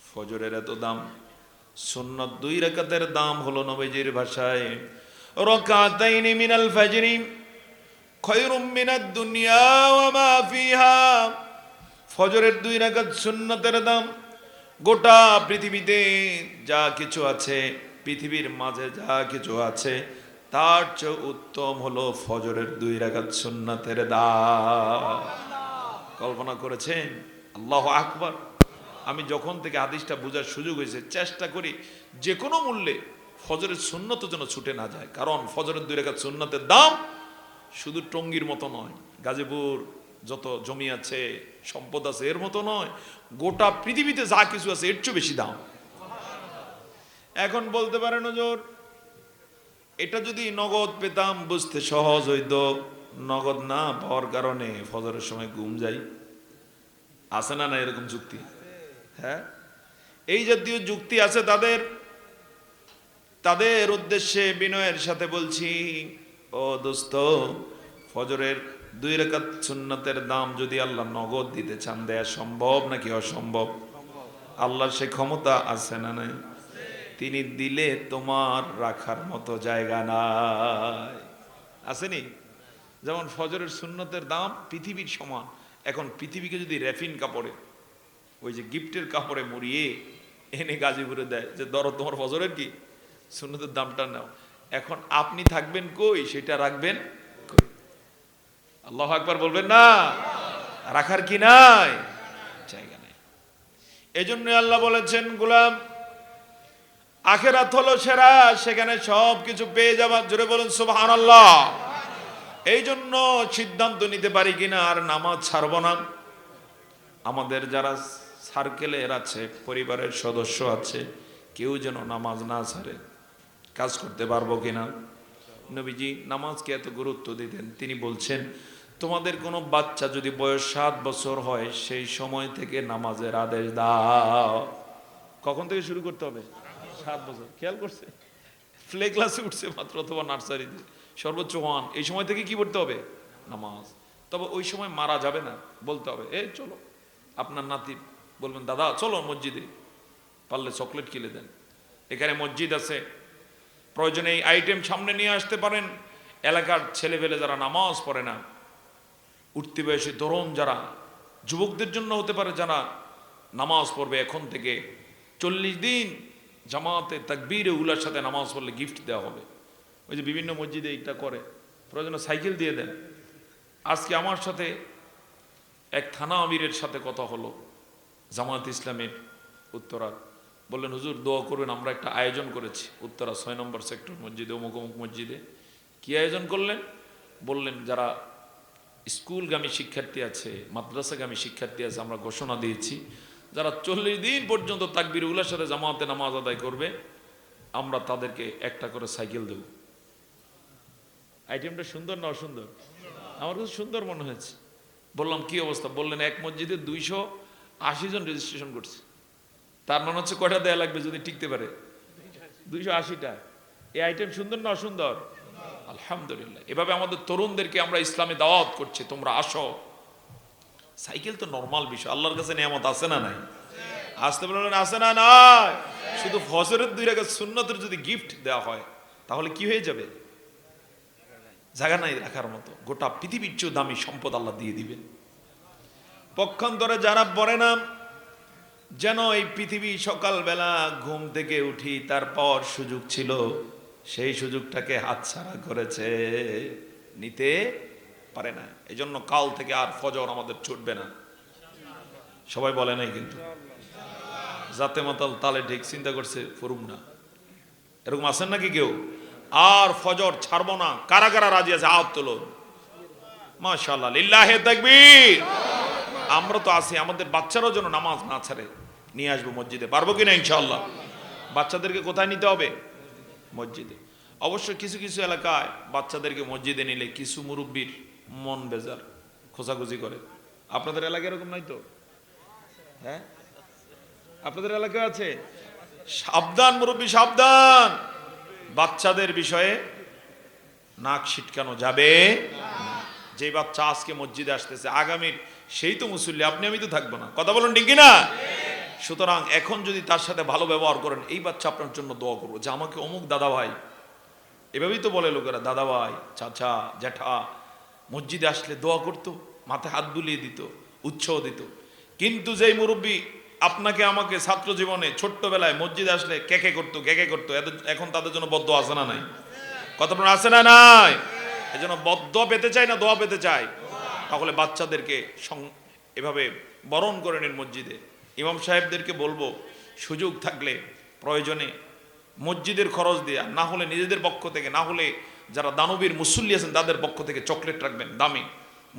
ফজরের এত দাম। সুন্নত 2 রাকাতের দাম হলো নবীজির ভাষায় রাকাতাইনি মিনাল ফাজরি খায়রুম মিনাদ দুনিয়া ওয়া মা ফিহা। ফজরের 2 রাকাত সুন্নতের দাম গোটা পৃথিবীতে যা কিছু আছে, পৃথিবীর মাঝে যা কিছু আছে, তার চেয়ে উত্তম হলো ফজরের 2 রাকাত সুন্নতের দাম। কল্পনা করেছেন? আল্লাহু আকবার। আমি যখন থেকে হাদিসটা বোঝার সুযোগ হয়েছে, চেষ্টা করি যে কোনো মূল্যে ফজরের সুন্নত যেন ছুটে না যায়। কারণ ফজরের 2 রাকাত সুন্নতের দাম শুধু টঙ্গীর মতো নয়, গাজীপুর যত জমি আছে, সম্পদ আছে, এর মতো নয়। গোটা পৃথিবীতে যা কিছু আছে এর চেয়ে বেশি দাম। এখন বলতে পারেন হুজুর, এটা যদি নগদ পেতাম বুঝতে সহজ হইতো। নগদ না পাওয়ার কারণে ফজরের সময় ঘুম যাই। আছে না না এরকম যুক্তি? হ্যাঁ, এই জাতীয় যুক্তি আছে তাদের উদ্দেশ্যে বিনয়ের সাথে বলছি, ও দোস্ত, ফজরের 2 রাকাত সুন্নতের দাম যদি আল্লাহ নগদ দিতে চান, দেয়া সম্ভব নাকি অসম্ভব? আল্লাহর সে ক্ষমতা আছে না নাই? তিনি দিলে তোমার রাখার মতো জায়গা নাই। আসেনি? যেমন ফজরের সুন্নতের দাম পৃথিবীর সমান। এখন পৃথিবীকে যদি রেফিন কাপড়ে, ওই যে গিফটের কাপড়ে মুড়িয়ে এনে গাজীপুরে দেয় যে ধরো তোমার ফজরের কি সুন্নতের দামটা নাও, এখন আপনি থাকবেন কই? সেটা রাখবেন কই? আল্লাহু আকবার বলবেন না? রাখার কি নাই? জায়গা নাই। এজন্য আল্লাহ বলেছেন, গোলাম আখিরাত হলো সেরা, সেখানে সব কিছু পেয়ে যাবা। জোরে বলুন সুবহানাল্লাহ। এই জন্য সিদ্ধান্ত নিতে পারি কিনা আর নামাজ ছাড়বো না। আমাদের যারা সার্কেলের আছে, পরিবারের সদস্য আছে, কেউ যেন নামাজ না ছাড়ে। কাজ করতে পারবো কিনা? নবীজি নামাজকে এত গুরুত্ব দিতেন, তিনি বলছেন, তোমাদের কোনো বাচ্চা যদি বয়স 7 বছর হয়, সেই সময় থেকে নামাজের আদেশ দাও। কখন থেকে শুরু করতে হবে? 7 বছর। খেয়াল করছে? প্লে ক্লাসে উঠছে মাত্র, অথবা নার্সারিতে, সর্বোচ্চ 1, এই সময় থেকে কি করতে হবে? নামাজ। তবে ওই সময় মারা যাবে না, বলতে হবে, এই চলো। আপনার নাতি বলবেন, দাদা চলো মসজিদে, পারলে চকলেট কিনে দেন, এখানে মসজিদ আছে, প্রয়োজনে এই আইটেম সামনে নিয়ে আসতে পারেন। এলাকার ছেলেপেলে যারা নামাজ পড়ে না, উঠতি বয়সী তরুণ যারা, যুবকদের জন্য হতে পারে, যারা নামাজ পড়বে এখন থেকে 40 দিন জামাতে তাকবীরে উলার সাথে নামাজ পড়লে গিফট দেওয়া হবে। ওই যে বিভিন্ন মসজিদে এইটা করে, প্রয়োজনে সাইকেল দিয়ে দেন। আজকে আমার সাথে এক থানা আমিরের সাথে কথা হলো, জামাত ইসলামের উত্তরার। বললেন, হুজুর দোয়া করবেন, আমরা একটা আয়োজন করেছি উত্তরা 6 নম্বর সেক্টর মসজিদে, অমুক অমুক মসজিদে। কি আয়োজন করলেন? বললেন, যারা স্কুলগামী শিক্ষার্থী আছে, মাদ্রাসাগামী শিক্ষার্থী আছে, আমরা ঘোষণা দিয়েছি, যারা 40 দিন পর্যন্ত তাকবীর উলার সাথে জামাতে নামাজ আদায় করবে, আমরা তাদেরকে একটা করে সাইকেল দেব। আইটেমটা সুন্দর না অসুন্দর? আমার কাছে সুন্দর মনে হয়েছে। বললাম, কি অবস্থা? বললেন, এক মসজিদে 280 জন রেজিস্ট্রেশন করছে। তার মানে হচ্ছে কয়টা দেয়া লাগবে যদি টিকতে পারে? 280টা। এই আইটেম সুন্দর না অসুন্দর? আলহামদুলিল্লাহ। এভাবে আমাদের তরুণদেরকে আমরা ইসলামে দাওয়াত করছি, তোমরা আসো। সাইকেল তো নরমাল বিষয়, আল্লাহর কাছে নিয়ামত আছে না নাই? আসতে বললেন, আছে না নাই? শুধু ফজরের 2 রাকাত সুন্নতের যদি গিফট দেওয়া হয়, তাহলে কি হয়ে যাবে? জায়গা নাই রাখার মতো। গোটা পৃথিবীর চেয়ে দামি সম্পদ আল্লাহ দিয়ে দিবেন। পক্ষান্তরে যারা পড়ে না, যেন এই পৃথিবী সকালবেলা ঘুম থেকে উঠি, তারপর সুযোগ ছিল, সেই সুযোগটাকে হাতছাড়া করেছে, নিতে পারে না। এই জন্য কাল থেকে আর ফজর আমাদের ছুটবে না। সবাই বলে নাই কিন্তু, জাতে মাতাল তালে ঠিক চিন্তা করছে ফরুম না, এরকম আছেন নাকি কেউ? আর ফজর ছাড়বো না, কারা কারা রাজি আছে হাত তোলো। মাশাআল্লাহ, লিল্লাহি তাকবীর। আমরা তো আছি, আমাদের বাচ্চারাও যেন নামাজ না ছাড়ে, নিয়ে আসবো মসজিদে, পারবো কিনা ইনশাআল্লাহ? বাচ্চাদেরকে কোথায় নিতে হবে? মসজিদে। অবশ্য কিছু কিছু এলাকায় বাচ্চাদেরকে মসজিদে নিলে কিছু মুরব্বীর মন বেজার, খোঁজাখুঁজি করে। আপনাদের এলাকায় এরকম নাই তো? হ্যাঁ, আপনাদের এলাকায় আছে? সাবধান মুরব্বী, সাবধান, বাচ্চাদের বিষয়ে নাক ছিটকানো যাবে না। যে বাচ্চা আজকে মসজিদে আসতেছে আগামীর সেই তো মুসল্লি, আপনি আমি তো থাকবো না, কথা বলুন ঠিক কিনা? সুতরাং এখন যদি তার সাথে ভালো ব্যবহার করেন, এই বাচ্চা আপনার জন্য দোয়া করবো যে আমাকে অমুক দাদা ভাই, এভাবেই তো বলে লোকেরা, দাদা ভাই, চাচা, জ্যাঠা মসজিদে আসলে দোয়া করতো, মাথায় হাত বুলিয়ে দিত, উৎসাহ দিত। কিন্তু যেই মুরব্বী আপনাকে আমাকে ছাত্র জীবনে ছোট্টবেলায় মসজিদে আসলে কেকে করতো, কেকে করতো, এখন তাদের জন্য বদ্ধ আছে না নাই? কথা বলুন, আছে না নাই? এই জন্য বদ্ধ পেতে চাই না দোয়া পেতে চাই? তাহলে বাচ্চাদেরকে এভাবে বরণ করে নিন মসজিদে। ইমাম সাহেবদেরকে বলবো সুযোগ থাকলে প্রয়োজনে মসজিদের খরচ দিয়ে, না হলে নিজেদের পক্ষ থেকে, না হলে যারা দানবীর মুসল্লি আছেন তাদের পক্ষ থেকে চকলেট রাখবেন দামি।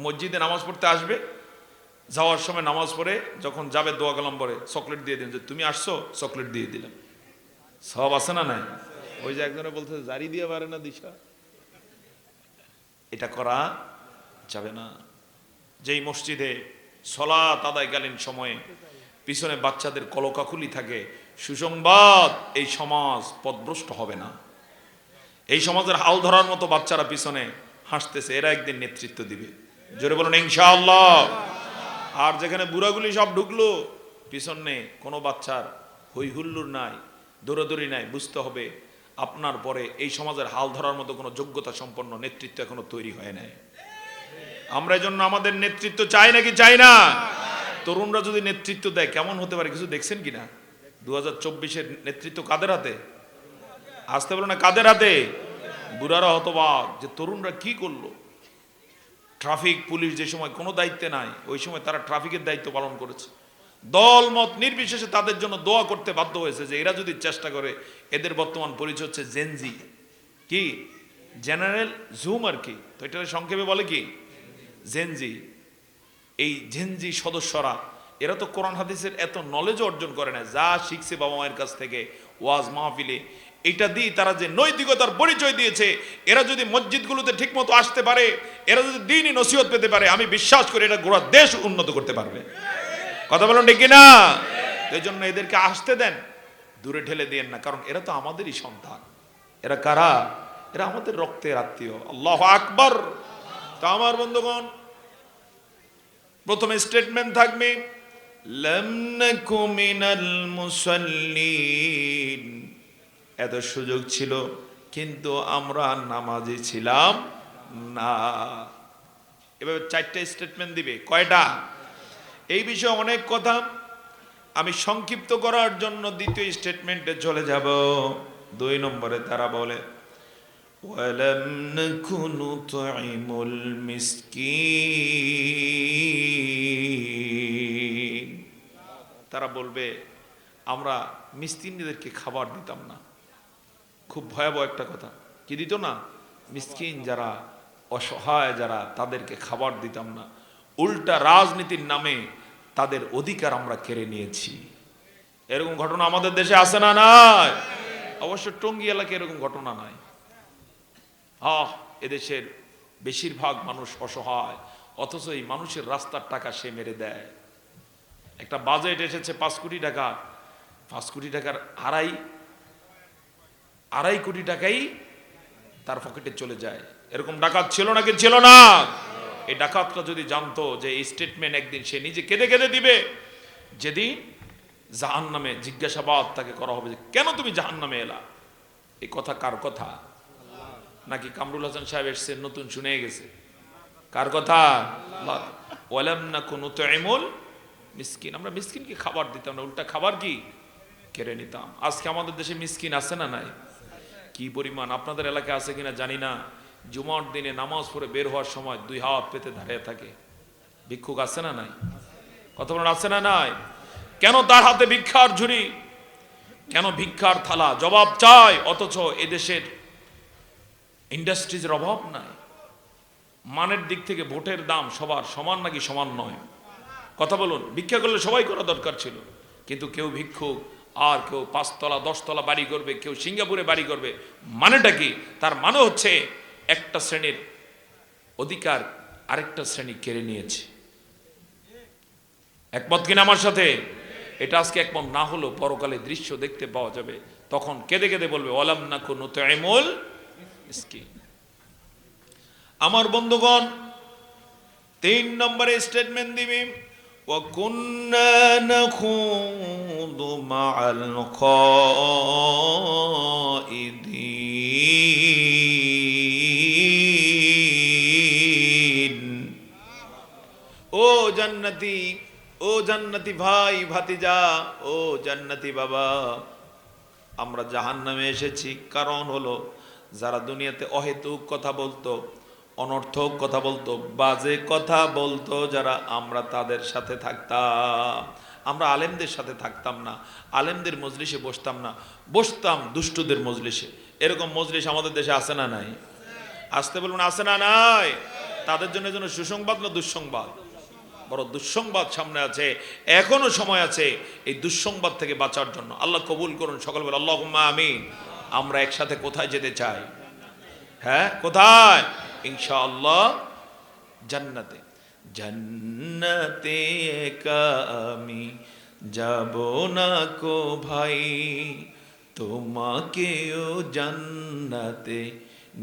মসজিদে নামাজ পড়তে আসবে, যাওয়ার সময় নামাজ পড়ে যখন যাবে দোয়া কালাম পড়ে চকলেট দিয়ে দিন, যে তুমি আসছো চকলেট দিয়ে দিলাম। সব আছে না নাই? ওই যে একজনে বলতে জারি দিয়ে পারে না দিশা, এটা করা যাবে না। যেই মসজিদে সলাত আদায়কালীন সময়ে পিছনে বাচ্চাদের কলকাকুলি থাকে, সুসংবাদ, এই সমাজ পথভ্রষ্ট হবে না। এই সমাজের হাল ধরার মতো বাচ্চারা পিছনে হাসতেছে, এরা একদিন নেতৃত্ব দিবে, জোরে বলুন ইনশাআল্লাহ। আর যেখানে বুড়াগুলি সব ঢুকলো, পিছনে কোনো বাচ্চার হই হুল্লোড় নাই, দৌড়াদৌড়ি নাই, বুঝতে হবে আপনার পরে এই সমাজের হাল ধরার মতো কোনো যোগ্যতা সম্পন্ন নেতৃত্ব এখনো তৈরি হয় নাই। আমরা এই জন্য আমাদের নেতৃত্ব চাই নাকি চাই না? তরুণরা যদি নেতৃত্ব দেয় কেমন হতে পারে কিছু দেখছেন কিনা? 2024-এর নেতৃত্ব কাদের হাতে? আসতে বলো না, কাদের হাতে? বুড়ারা হতবাক যে তরুণরা কি করলো। ট্রাফিক পুলিশ যে সময় কোনো দায়িত্বে নাই, ওই সময় তারা ট্রাফিকের দায়িত্ব পালন করেছে। দল মত নির্বিশেষে তাদের জন্য দোয়া করতে বাধ্য হয়েছে যে এরা যদি চেষ্টা করে, এদের বর্তমান পরিচয় হচ্ছে জেনজি, কি জেনারেল জুম আর কি, তো এটা সংক্ষেপে বলে কি জেনজি। এই জেনজি সদস্যরা এরা তো কোরআন হাদিসের এত নলেজ অর্জন করে না, যা শিখছে বাবা মায়ের কাছ থেকে, ওয়াজ মাহফিলে, এটা দিয়ে তারা যে নৈতিকতার পরিচয় দিয়েছে, এরা যদি মসজিদগুলোতে ঠিক মতো আসতে পারে, এরা যদি দ্বীনি নসিহত পেতে পারে, আমি বিশ্বাস করি এটা গোটা দেশ উন্নত করতে পারবে। কথা বলুন ঠিক কিনা? এই জন্য এদেরকে আসতে দেন, দূরে ঠেলে দিয়েন না, কারণ এরা তো আমাদেরই সন্তান। এরা কারা? এরা আমাদের রক্তের আত্মীয়। আল্লাহু আকবার। তা আমার বন্ধুগণ, প্রথমে স্টেটমেন্ট থাকবে লাম নাকু মিনাল মুসাল্লিন, এত সুযোগ ছিল কিন্তু আমরা নামাজি ছিলাম না। এভাবে 4টা স্টেটমেন্ট দিবে। কয়টা? এই বিষয়ে অনেক কথা, আমি সংক্ষিপ্ত করার জন্য দ্বিতীয় স্টেটমেন্টে চলে যাব। 2 নম্বরে তারা বলে ওয়ালাম নাকু নুতঈমুল মিসকিন, তারা বলবে আমরা মিসকিনদেরকে খাবার দিতাম না। খুব ভয়াবহ একটা কথা, কি দিত না? মিসকিন যারা অসহায় যারা, তাদেরকে খাবার দিতাম না। উল্টা রাজনীতির নামে তাদের অধিকার আমরা কেড়ে নিয়েছি। এরকম ঘটনা আমাদের দেশে আছে না নাই? অবশ্য টঙ্গী এলাকায় এরকম ঘটনা নাই। এদেশের বেশিরভাগ মানুষ অসহায়, অথচ এই মানুষের রাস্তার টাকা সে মেরে দেয়। একটা বাজেট এসেছে 5 কোটি টাকা, 5 কোটি টাকার আড়াই কোটি টাকাই তার পকেটে চলে যায়। এরকম ডাকাত ছিল নাকি ছিল না? এই ডাকাতরা যদি জানতো যে এই স্টেটমেন্ট একদিন সে নিজে কেঁদে কেঁদে দিবে, যেদিন জাহান্নামে জিজ্ঞাসাবাদ তাকে করা হবে যে কেন তুমি জাহান্নামে এলা, এই কথা কার কথা? নাকি কামরুল হাসান সাহেব এসছে নতুন শুনে গেছে? কার কথা? ওয়ালাম নাকু নুতঈমুল মিসকিন, আমরা মিসকিনকে খাবার দিতাম না, উল্টা খাবার কি কেড়ে নিতাম। আজকে আমাদের দেশে মিসকিন আছে না নাই? কি পরিমাণ, আপনাদের এলাকায় আছে কিনা জানি না, জুমার দিনে নামাজ পড়ে বের হওয়ার সময় দুই হাত পেতে দাঁড়িয়ে থাকে। ভিক্ষুক আছে না নাই? কথা বলেন আছে না নাই? কেন তার হাতে ভিক্ষার ঝুড়ি, কেন ভিক্ষার থালা? জবাব চাই। অথচ এদেশের ইন্ডাস্ট্রিজের অভাব নাই। মানের দিক থেকে ভোটের দাম সবার সমান নাকি সমান নয়? কথা বলুন। ভিক্ষা করলে সবাই করা দরকার ছিল, কিন্তু কেউ ভিক্ষুক, আর কেউ 5 তলা 10 তলা বাড়ি করবে, কেউ সিঙ্গাপুরে বাড়ি করবে। মানেটা কি? তার মানে হচ্ছে একটা শ্রেণীর অধিকার আরেকটা শ্রেণী কেড়ে নিয়েছে। একমত কিনা আমার সাথে? এটা আজকে একমত না হলেও পরকালে দৃশ্য দেখতে পাওয়া যাবে। তখন কেঁদে কেঁদে বলবে ওয়ালাম নাকু নুতঈমুল মিসকিন। আমার বন্ধুগণ, 3 নম্বরে স্টেটমেন্ট দিবি ওয়া কুন্না নাখুদু মাআল খাইদিন। ও জান্নাতি, ও জান্নাতি ভাই ভাতিজা, ও জান্নাতি বাবা, আমরা জাহান্নামে এসেছি কারণ হলো যারা দুনিয়াতে অহেতুক কথা বলতো, অনর্থক কথা বলতো, বাজে কথা বলতো যারা, আমরা তাদের সাথে থাকতাম। আমরা আলেমদের সাথে থাকতাম না, আলেমদের মজলিসে বসতাম না, বসতাম দুষ্টুদের মজলিসে। এরকম মজলিস আমাদের দেশে আছে না নাই? আসতে বলুন আছে না নাই? তাদের জন্য যেন সুসংবাদ না দুঃসংবাদ? বড় দুঃসংবাদ সামনে আছে, এখনো সময় আছে এই দুঃসংবাদ থেকে বাঁচার জন্য। আল্লাহ কবুল করুন, সকল বলে আল্লাহুম্মা আমিন। আমরা একসাথে কোথায় যেতে চাই? হ্যাঁ, কোথায়? ইনশাআল্লাহ জান্নাতে। জান্নাতে একা আমি যাব না কো ভাই, তোমাকেও জান্নাতে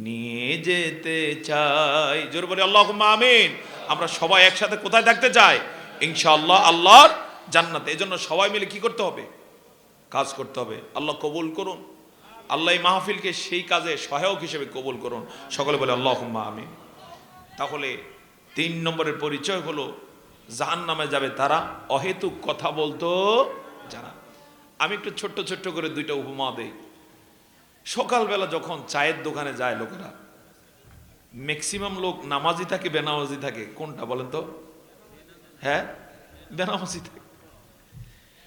নিয়ে যেতে চাই। জোর বলে আল্লাহুম্মা আমিন। আমরা সবাই একসাথে কোথায় থাকতে চাই? ইনশাআল্লাহ আল্লাহর জান্নাতে। এজন্য সবাই মিলে কি করতে হবে? কাজ করতে হবে। আল্লাহ কবুল করুন, আল্লাহ এই মাহফিলকে সেই কাজে সহায়ক হিসেবে কবুল করুন, সকলে বলে আল্লাহুম্মা আমিন। তাহলে 3 নম্বরের পরিচয় হলো জাহান্নামে যাবে তারা অহেতুক কথা বলতো যারা। আমি একটু ছোট্ট ছোট্ট করে 2টা উপমা দেই। সকালবেলা যখন চায়ের দোকানে যায় লোকেরা, ম্যাক্সিমাম লোক নামাজি থাকে বেনামাজি থাকে? কোনটা বলেন তো? হ্যাঁ, বেনামাজি থাকে।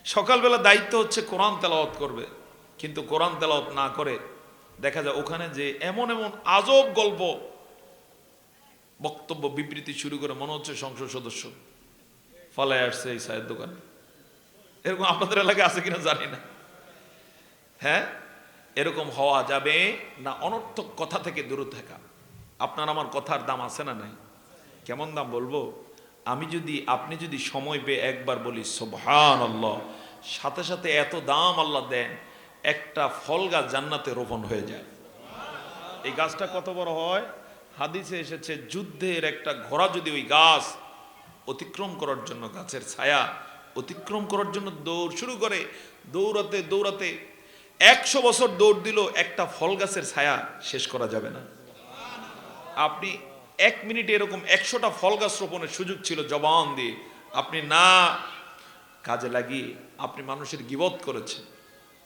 সকালবেলা দায়িত্ব হচ্ছে কোরআন তেলাওয়াত করবে, কিন্তু কোরআন তেলাওয়াত না করে দেখা যায় ওখানে যে এমন এমন আজব গল্প, বক্তব্য বিবৃতি শুরু করে মনে হচ্ছে সংসদ সদস্য ফলায় আসছে এই চায়ের দোকানে। এরকম আপনাদের এলাকায় আছে কিনা জানি না। হ্যাঁ, এরকম হওয়া যাবে না। অনর্থক কথা থেকে দূরে থাকা। আপনার আমার কথার দাম আছে না নাই? কেমন দাম বলবো? আপনি যদি সময় পেয়ে একবার বলি সুবহানাল্লাহ, সাথে সাথে এত দাম আল্লাহ দেন, একটা ফল গাছ জান্নাতে রোপণ হয়ে যায়। এই গাছটা কত বড় হয়? হাদিসে এসেছে যুদ্ধের একটা ঘোড়া যদি ওই গাছ অতিক্রম করার জন্য, গাছের ছায়া অতিক্রম করার জন্য দৌড় শুরু করে, দৌড়াতে দৌড়াতে 100 বছর দৌড় দিল, একটা ফল গাছের ছায়া শেষ করা যাবে না। আপনি 1 মিনিটে এরকম 100টা ফল গাছ রোপণের সুযোগ ছিল জবান দিয়ে, আপনি না কাজে লাগিয়ে আপনি মানুষের গীবত করেছেন,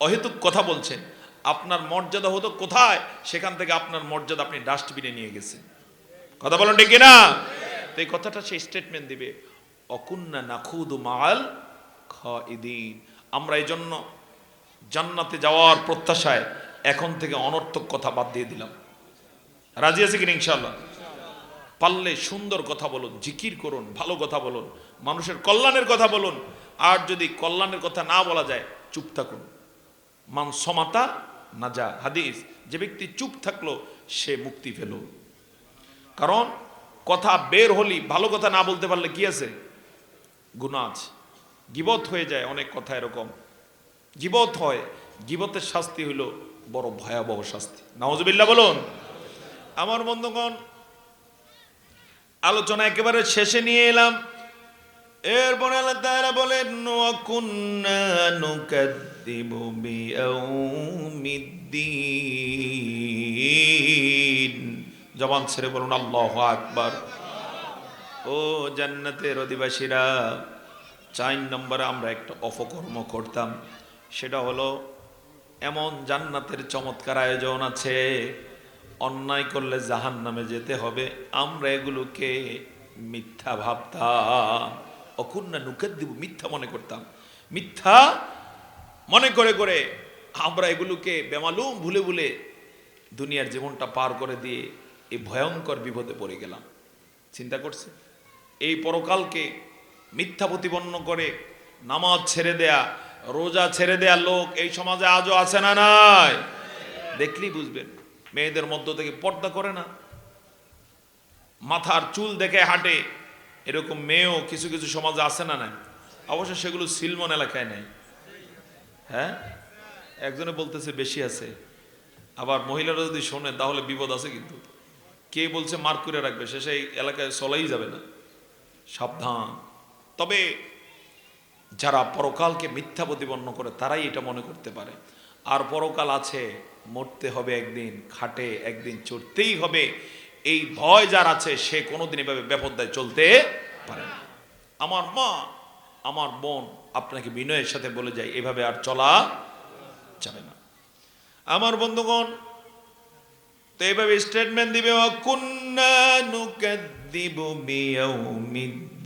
অহেতুক কথা বলছেন। আপনার মর্যাদা হতো কোথায়? সেখান থেকে আপনার মর্যাদা আপনি ডাস্টবিনে নিয়ে গেছেন। কথা বলেন ঠিক না? তো এই কথাটা সে স্টেটমেন্ট দিবে অকুন্না নাখুদু মাআল খাইদিন। আমরা এই জন্য জান্নাতে যাওয়ার প্রত্যাশায় এখন থেকে অনর্থক কথা বাদ দিয়ে দিলাম। রাজি আছে কিনা? ইনশাআল্লাহ। পারলে সুন্দর কথা বলুন, জিকির করুন, ভালো কথা বলুন, মানুষের কল্যাণের কথা বলুন। আর যদি কল্যাণের কথা না বলা যায়, চুপ থাকুন। মান সমাতা নাজা, হাদিস। যে ব্যক্তি চুপ থাকলো সে মুক্তি পেল। কারণ কথা বের হলি, ভালো কথা না বলতে পারলে কি আছে? গুনাহ আছে, গীবত হয়ে যায়। অনেক কথা এরকম গীবত হয়। গীবতের শাস্তি হইল বড় ভয়াবহ শাস্তি। নাউজুবিল্লাহ বলুন। আমার বন্ধুগণ, আলোচনা একেবারে শেষে নিয়ে এলাম। এরপরে আল্লাহ তাআলা বলেন ওয়া কুন্না নুকাদ্দিবু বিয়াউমিদ্দিন। জবান ছেড়ে বলুন আল্লাহু আকবার। ও জান্নাতের অধিবাসীরা, 4 নম্বরে আমরা একটা অপকর্ম করতাম। সেটা হলো এমন জান্নাতের চমৎকার আয়োজন আছে, অন্যায় করলে জাহান্নামে যেতে হবে, আমরা এগুলোকে মিথ্যা ভাবতাম। অকুন্না নুকাদ্দিব, মিথ্যা মনে করতাম, মিথ্যা মনে করে করে আমরা এগুলোকে বেমালুম ভুলে ভুলে দুনিয়ার জীবনটা পার করে দিয়ে এই ভয়ঙ্কর বিপদে পড়ে গেলাম। চিন্তা করছে এই পরকালকে মিথ্যা প্রতিপন্ন করে নামাজ ছেড়ে দেয়া, রোজা ছেড়ে দেয়া লোক এই সমাজে আজও আছে না নাই? দেখলেই বুঝবেন। মেয়েদের মধ্য থেকে পর্দা করে না, মাথার চুল দেখে হাঁটে, এরকম মেয়েও কিছু কিছু সমাজে আছে না নাই? অবশ্য সেগুলো সিলমন এলাকায় নাই। হ্যাঁ, একজনে বলতেছে বেশি আছে, আবার মহিলারা যদি শোনে তাহলে বিপদ আছে। কিন্তু কে বলছে মার্ক করে রাখবে, সে সেই এলাকায় চলাই যাবে না। সাবধান। তবে যারা পরকালকে মিথ্যা প্রতিপন্ন করে তারাই এটা মনে করতে পারে। আর পরকাল আছে, মরতে হবে একদিন, খাটে একদিন চড়তেই হবে, এই ভয় যার আছে সে কোনোদিন এভাবে বেপরদায় চলতে পারে না। আমার মা, আমার বোন, আপনাকে বিনয়ের সাথে বলে যাই, এভাবে আর চলা যাবে না। আমার বন্ধুগণ, তো এইভাবে স্টেটমেন্ট দিবে, কুন্না নুকাদ্দিবু বিয়াউমিদ্দিন,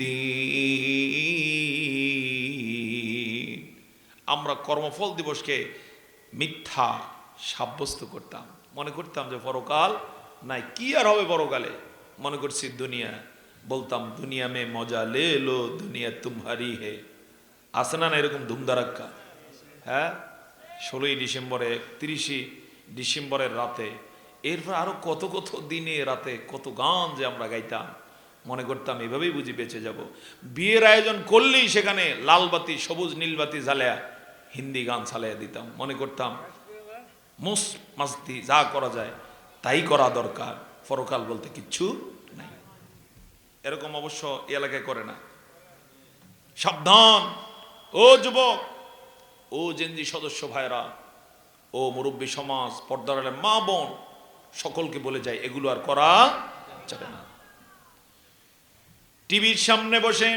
আমরা কর্মফল দিবসকে মিথ্যা সাব্যস্ত করতাম, মনে করতাম যে পরকাল নাই, কি আর হবে পরকালে। মনে করছি দুনিয়া, বলতাম দুনিয়া মে মজা লে লো, দুনিয়া তুমহারি হে। আসে না এরকম ধুমধারাক্কা? হ্যাঁ, 16ই ডিসেম্বরে, 30 ডিসেম্বরের রাতে, এরপর আরো কত কত দিনে রাতে কত গান যে আমরা গাইতাম, মনে করতাম এভাবেই বুঝি বেঁচে যাব। বিয়ের আয়োজন করলেই সেখানে লাল বাতি, সবুজ নীল বাতি জ্বালায়া হিন্দি গান চালাইয়া দিতাম, মনে করতাম মাস্তি যা করা যায় তাই করা দরকার, পরকাল বলতে কিচ্ছু নাই। এরকম অবশ্য এলাকায় করে না। সাবধান ও যুবক, ও জেনজি সদস্য ভাইরা, ও মুরব্বী সমাজ, পর্দার আড়ালে মা বোন, সকলকে বলে যায় এগুলো আর করা যাবে না। টিভির সামনে বসে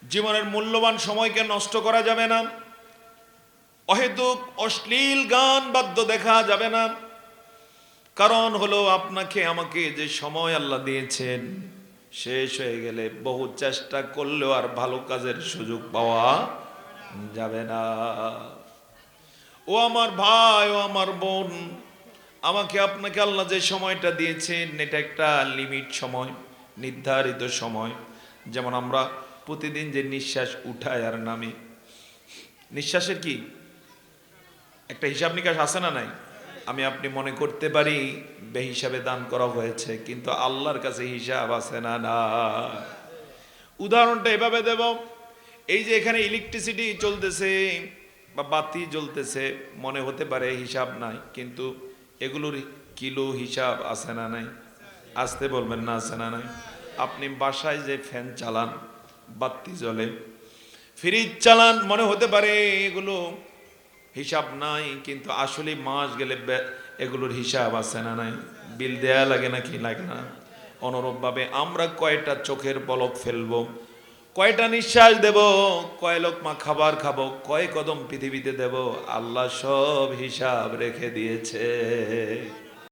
জীবনের মূল্যবান সময়কে নষ্ট করা যাবে না। অহেতুক অশ্লীল গান বাদ্য দেখা যাবে না। কারণ হলো আপনাকে আমাকে যে সময় আল্লাহ দিয়েছেন শেষ হয়ে গেলে বহু চেষ্টা করলেও আর ভালো কাজের সুযোগ পাওয়া যাবে না। ও আমার ভাই, ও আমার বোন, আমাকে আপনাকে আল্লাহ যে সময়টা দিয়েছেন এটা একটা লিমিট সময়, নির্ধারিত সময়। যেমন আমরা প্রতিদিন যে নিঃশ্বাস উঠায় আর নামে, নিঃশ্বাসের কি একটা হিসাব নিকাশ আছে না নাই? আমি আপনি মনে করতে পারি বেহিসাবে দান করা হয়েছে, কিন্তু আল্লাহর কাছে হিসাব আছে না না। উদাহরণটা এভাবে দেব, এই যে এখানে ইলেকট্রিসিটি চলতেছে বা বাতি জ্বলতেছে, মনে হতে পারে হিসাব নাই, কিন্তু এগুলোর কিলো হিসাব আছে না নাই? আসতে বলবেন না, আছে না নাই? আপনি বাসায় যে ফ্যান চালান, বাতি জ্বলে, ফ্রিজ চালান, মনে হতে পারে এগুলো হিসাব নাই, কিন্তু আসলে মাস গেলে এগুলোর হিসাব আছে না নাই? বিল দেয়া লাগে নাকি লাগে না? অনুরূপভাবে আমরা কয়টা চোখের পলক ফেলবো, কয়টা নিঃশ্বাস দেব, কয় লোকমা খাবার খাবো, কয় কদম পৃথিবীতে দেব, আল্লাহ সব হিসাব রেখে দিয়েছে।